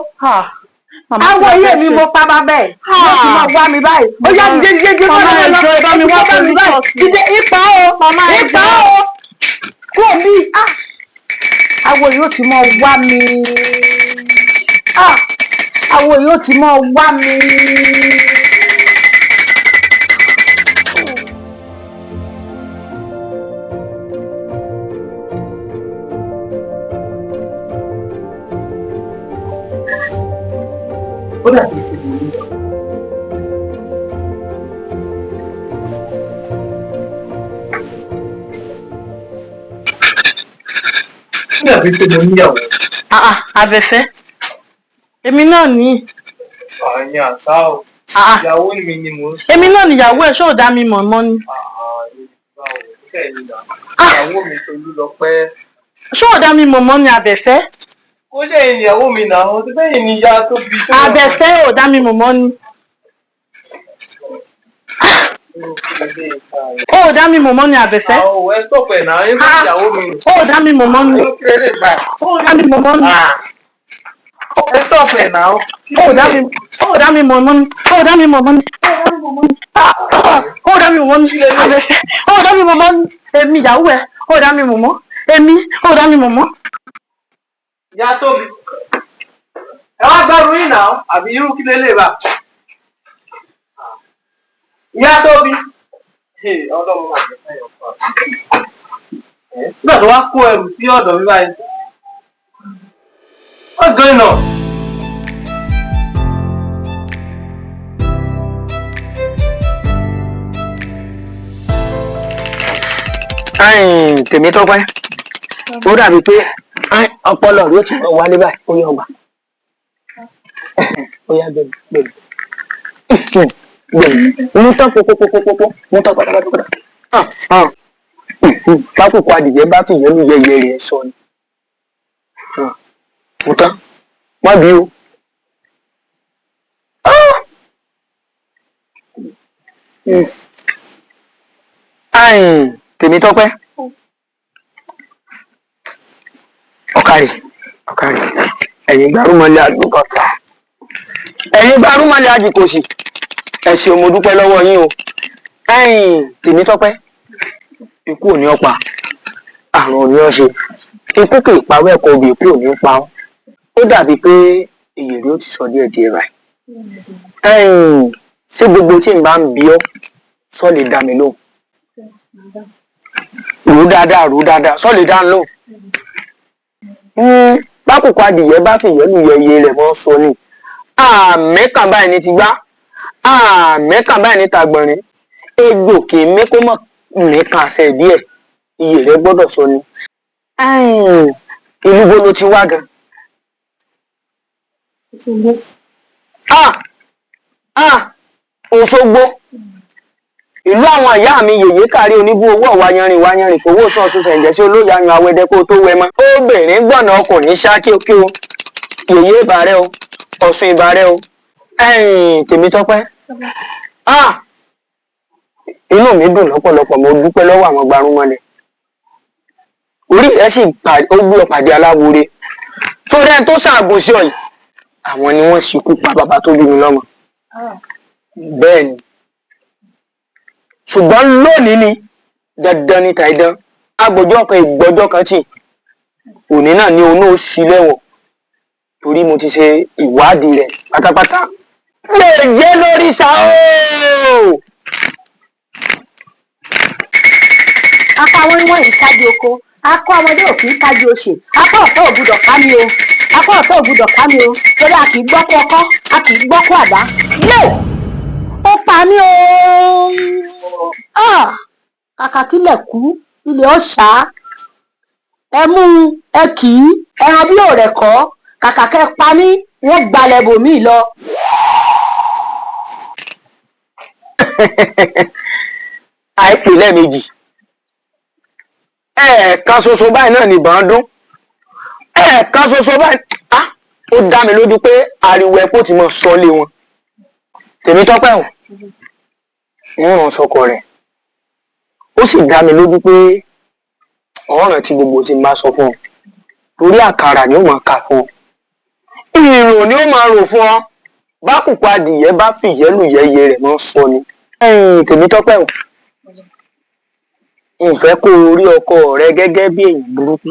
Àwọn ilé mi mo pa bàbá ẹ̀ ló ti máa wá mi báyìí. Ó yá dídé Màmá ẹjọ́ ẹ bá mi wá pẹ̀lú ṣọ́ọ̀ṣì. dídé ipa o ipa o kú òbí. Àwọn yóò ti máa wá mi. Àwọn yóò ti máa wá mi. Ó dàbí ìṣèlú ní. Ó dàbí pé mo níyàwó. Abẹ́fẹ́ èmi náà ní. Àyàn àṣà o. Ìyàwó mi ni mo ń sọ. Èmi náà níyàwó ẹ̀ ṣó ò dá mi mọ̀ mọ́ ni. Ìyàwó mi Tolú lọ pẹ́. Ṣó ò dá mi mọ̀ mọ́ ni Abẹ́fẹ́. Ó ṣe ìyàwó mi náà, ó ti bẹ́yìn ni ìyá tó bí tó. Abẹ́fẹ́ ò dá mi mọ̀ mọ́ ni. Ó ò dá mi mọ̀ mọ́ ni Abẹ́fẹ́. Àwọn ẹ̀ stop ẹ̀ náà, ẹ̀ ń sọ ìyàwó mi. Ó ò dá mi mọ̀ mọ́ ni. Ó ò dá mi mọ̀ mọ́ ni. Ẹ̀ stop ẹ̀ náà. Ó ò dá mi mọ̀ mọ́ ni. Ó ò dá mi mọ̀ mọ́ ni. Ó ò dá mi mọ̀ mọ́ ni. Abẹ́fẹ́ ó ò dá mi mọ̀ mọ́ ni. Èmi ìyàwó ẹ̀ ó ò dá mi mọ̀ mọ́. Èmi ó ò dá mi mọ̀ mọ́. Ìyá Tóbi. Ẹ wá gbẹ́rù yín náà, àbí irú kí lélẹ̀ bá. Ìyá Tóbi. Ọlọ́run máa jẹ́ fẹ́ yọ̀pọ̀. Nígbà tó wá kó ẹrù sí ọ̀dọ̀ mi báyìí. What's going on? Tèmi tọ́pẹ́ ó dàbí pé ọpọlọ ló ti wálé báyìí ó yọ ọgbà ó yá gbẹmí mú tán pópópópópó mú tán pátápátá lákòókò adìyẹ bá tún yẹnu yẹyẹ rẹ sọ ni mú tán má bí o. Tèmi tọ́pẹ́ ọ̀kàrì ẹ̀yin gbárùmọ̀lẹ̀ àdúgbòkọ̀tà ẹ̀yin gbárùmọ̀lẹ̀ àjìkòsì ẹ ṣé mo dúpẹ́ lọ́wọ́ yín o. Tèmi tọ́pẹ́ ikú ò ní ọ̀pá àrùn ò ní ọ̀ṣẹ́ ikú kì í pawọ́ ẹ̀kọ́ obì kú ò ní pa ọ́ ó dàbí pé èyí rí ó ti sọ díẹ̀ díẹ̀ báyìí. Ṣé gbogbo tí n bá ń bí ọ́ sọ lè dá mi lóhùn? Rò dáadáa sọ lè dá mi lóhùn. Bákùkọ adìyẹ bá sì yẹ́nu yẹyẹ rẹ̀ mọ́ sọ ni àmẹ́kàn báyìí ní ti gbá àmẹ́kàn báyìí ní tàgbọ̀nrín egbò kì í mí kó mọ̀ nìkan àṣẹ díẹ̀ iye rẹ̀ gbọ́dọ̀ sọ ni. Ìlú bo ló ti wá gan? Òṣogbo ìlú àwọn ìyá mi yèyé kárí oníbú owó ọ̀wáyanrìn fowó sàn tún sẹ̀ǹjẹ́ sí olóyè ayan awẹ́dẹ́ kó tó wẹ mọ́. Obìnrin gbọ̀nà ọkùnrin ṣáàkì òkè o yèyé ìbàrẹ́ o ọ̀sùn ìbàrẹ́ o Tèmítọ́pẹ́. Inú mi dùn lọ́pọ̀lọpọ̀ mo dúpẹ́ lọ́wọ́ àwọn gbarúmọlẹ̀ orí rẹ̀ sì ó gbé ọ̀pàdé aláwòrè tó rẹ́ni tó ṣàgbò sí ọ̀yìn àwọn ni wọ́n ṣekú pa bàbá tó bí mi lọ́mọ. Bẹ́ẹ̀ ni ṣùgbọ́n lónìí ni dandan ní tàìdán agbòjọ́ kan ìgbọ́jọ́ kan tì òní náà ni òun ó sí lẹ́wọ̀n torí mo ti ṣe ìwádìí rẹ̀ pátápátá. Lè jẹ́ lórí sa ooo. Apá wọn ni wọ́n yìí kájí oko akọ ọmọdé òfin kájí oṣè apá ọ̀tọ̀ ògbúdọ̀ ká mi o apá ọ̀tọ̀ ògbúdọ̀ ká mi o torí a kì í gbọ́kú ọkọ́ a kì í gbọ́kú àdá. Yé ó pa mí o kàkà kílẹ̀ kú ilé ọ̀ṣà ẹ mú ẹ kì í ẹran bí òrẹ̀ kọ́ kàkà kẹ́ pa mí wọ́n gbalẹ̀ bòmí lọ. Àìpè lẹ́ẹ̀mejì ẹ̀ẹ̀kan ṣoṣo báyìí náà nìbọn dún ẹ̀ẹ̀kan ṣoṣo báyìí ó dá mi lójú pé ariwo ẹ̀pọ̀ ti mọ̀ sọ́lé wọn. Tèmítọ́pẹ́ ò ń ràn sọkọ rẹ̀ ó sì dá mi lójú pé ọ̀ràn tí gbogbo ti máa sọ fún ọ torí àkàrà ni ó máa kà fún ọ ìrò ni ó máa rò fún ọ bákùkọ adìyẹ bá fìyẹ́lù yẹyẹ rẹ̀ mọ́ sọ ni. Tèmítọ́pẹ́ ò n fẹ́ kó o rí ọkọ rẹ gẹ́gẹ́ bí èèyàn burúkú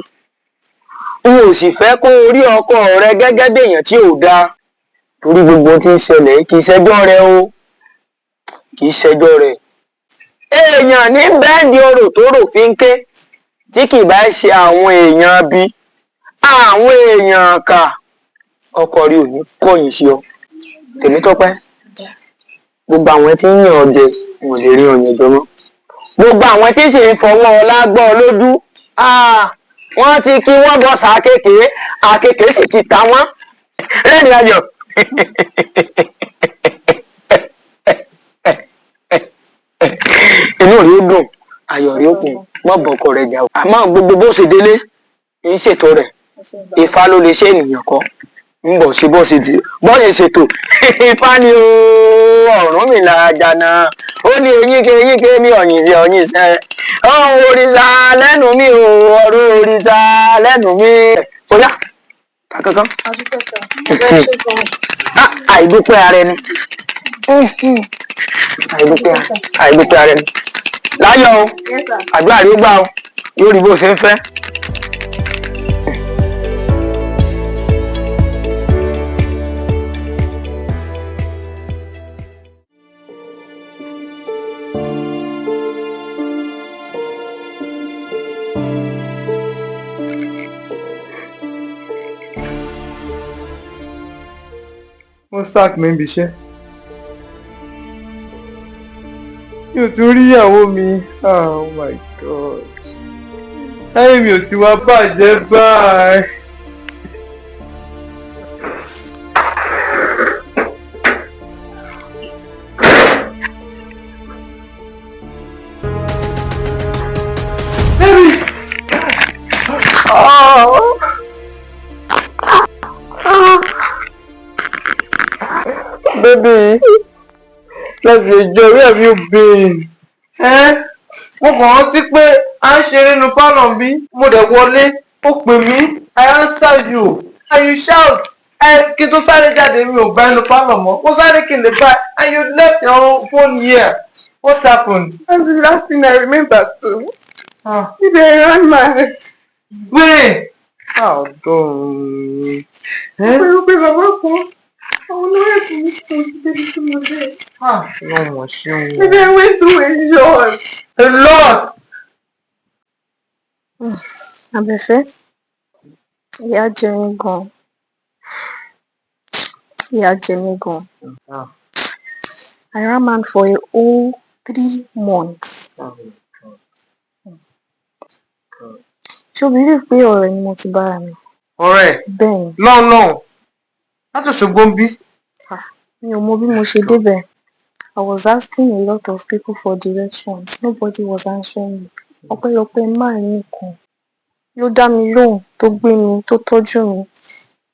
n ò sì fẹ́ kó o rí ọkọ rẹ gẹ́gẹ́ bí èèyàn tí ò dáa torí gbogbo tí ń ṣẹlẹ̀ kì í ṣẹjọ́ rẹ o kì í ṣẹjọ́ rẹ. Èèyàn ní bẹ́ẹ̀dì orò tó rò fi ń ké tí kì bá ṣe àwọn èèyàn bí àwọn èèyàn kà ọkọ rí ò ní kọ̀yìn sí ọ. Tèmítọ́pẹ́ gbogbo àwọn tí ń yàn ọ jẹ wọn ò lè rí ọyàn jọ mọ́ gbogbo àwọn tí sì ń fọwọ́ ọlá gbọ́ lójú wọ́n ti kí wọ́n bọ́ sàkéèké àkéèké sì ti ta wọ́n lẹ́nu ayọ̀. Inú rí ó dùn ayọ̀ rí ó kùn wọ́n bọ̀kọ rẹ̀ jà àmọ́ gbogbo bó ṣe délé ń ṣètò rẹ̀ Ifá ló lè ṣe ènìyàn kọ́ ń bọ̀ sí bó ṣe ṣètò Ifá ni ọ̀run mi là jànà ó ní eyínkè mi ọ̀yìn ṣe ọ̀run òrìṣà lẹ́nu mi o ọ̀run òrìṣà lẹ́nu mi. Ọ̀yá kankan àìdúpẹ́ ara ẹni àìdúpẹ́ ara ẹni láyọ̀ o àdúrà rí ó gbà o yóò rí bó ṣe ń fẹ́. Wọ́n sack mi níbi iṣẹ́. Mi ò tún rí ìyàwó mi. Oh my God. Ayé mi ò ti wá bàjẹ́ báyìí. Baby! Oh! Baby, let's enjoy. Where have you been? Mo kàn rántí pé à ń ṣeré nínú pálọ̀ bí mo dẹ̀ wọlé, ó pè mí, I answer you, and you shout. Kí n tó sáré jáde mi ò bá nínú pálọ̀ mọ́, mo sáré kí n lè bá, and you left your phone here. What happened? And the last thing I remember too, maybe I ran my head. Wait! Ọlọ́run. Pé bàbá kan, àwọn olórí ẹ̀sìn mi kò sí débi tí mo dé. Ọlọ́run mọ̀ ṣé o. Maybe I went through a lot. Àbẹ̀fẹ́, ìyà jẹ mí gan. Ìyà jẹ mí gan. I ran man for a whole 3 months. Ṣé o believe pé ọ̀rẹ́ ni mo ti bára mi? Ọ̀rẹ́ Bẹ́ẹ̀ni. lọ́nlọ́n láti Òṣogbo ń bí. Mi ò mọ bí mo ṣe débẹ̀. I was asking a lot of people for directions. Nobody was answering me. Ọpẹ́lọpẹ́ máa nìkan ló dá mi lóhùn, tó gbé mi, tó tọ́jú mi.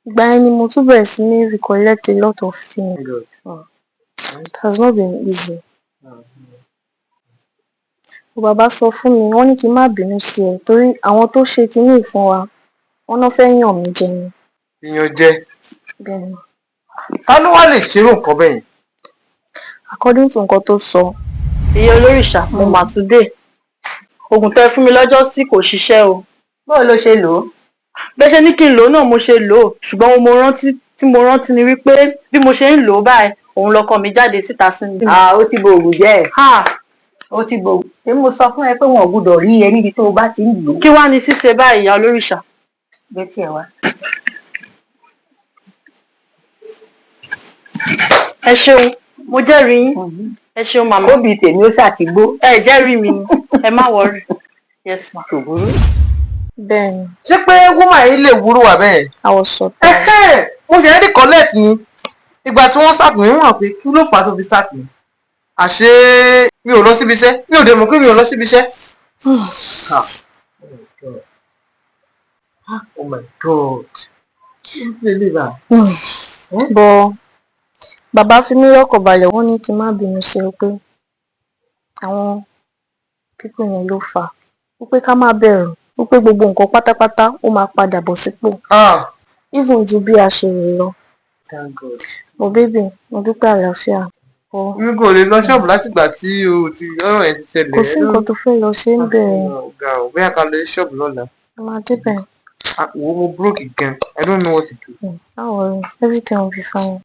Ìgbà yẹn ni mo tún bẹ̀rẹ̀ sí ní recollect a lot of things. It has not been easy. Bàbá sọ fún mi, wọ́n ní kí n má bínú sí ẹ torí àwọn tó ṣe kinní fún wa, wọ́n náà fẹ́ yàn mí jẹ ni. Ìyàn jẹ. Bẹ́ẹ̀ni. Ta ló wá lè ṣerú nǹkan bẹ́yẹn? According to nǹkan tó sọ. Ìyá olórìṣà mo mà tún dé. Oògùn tẹ́ fún mi lọ́jọ́ sí kò ṣiṣẹ́ o. báwo ló ṣe lò ó. Bẹ́ẹ̀ ṣe ní kí n lò ó náà mo ṣe lò ó ṣùgbọ́n mo rántí tí mo rántí ni wípé bí mo ṣe ń lò ó báyìí òun lọkọ mi jáde síta sí mi. ó ti bo òògùn jẹ́ ẹ̀. ó ti bo òògùn. èmi mo sọ fún ẹ pé wọn ò gbúdọ̀ rí ẹ níbi tó o bá ti ń lò ó. Kí wá ní ṣíṣe báyìí ìyá olórìṣà? gbé tiẹ̀ wá. Ẹ ṣeun mo jẹ́rìí yín. Ẹ ṣeun màmá. kóbi tèmi ó ṣàtìgbó. Ẹ jẹ́rìí mi ni ẹ má wọrí. Yes ma. kò burú. Bẹ́ẹ̀ni. Ṣé pé woman yìí lè wúrò wà bẹ́ẹ̀? I was surprised. Mo ṣe rí collect ni ìgbà tí wọ́n sack mi wọ́n pé kí ló fà á tó fi sack mi. Àṣé mi ò lọ síbi iṣẹ́, mi ò dé mọ̀ pé mi ò lọ síbi iṣẹ́. Oh my God. But bàbá fi mí lọ́kàn balẹ̀, wọ́n ní kí n má bínú sí ẹ pé àwọn pípọ̀ yẹn ló fà á. Wípé ká má bẹ̀rù, wípé gbogbo nǹkan pátápátá ó máa padà bọ̀ sípò. Even ju bí a ṣe rò lọ. Thank God. But baby, mo dúpẹ́ àlàáfíà. Mi kò lè lọ ṣọ́ọ̀bù látìgbà tí o ti ọ̀rọ̀ ẹ̀ ti ṣẹlẹ̀. Kò sí nǹkan tó fẹ́ lọ ṣe ń bẹ̀rẹ̀. Bóyá ká lọ sí ṣọ́ọ̀bù lọ́la. Mo máa débẹ̀. Wo mo broke gan. I don't know what to do. Don't worry, everything will be fine.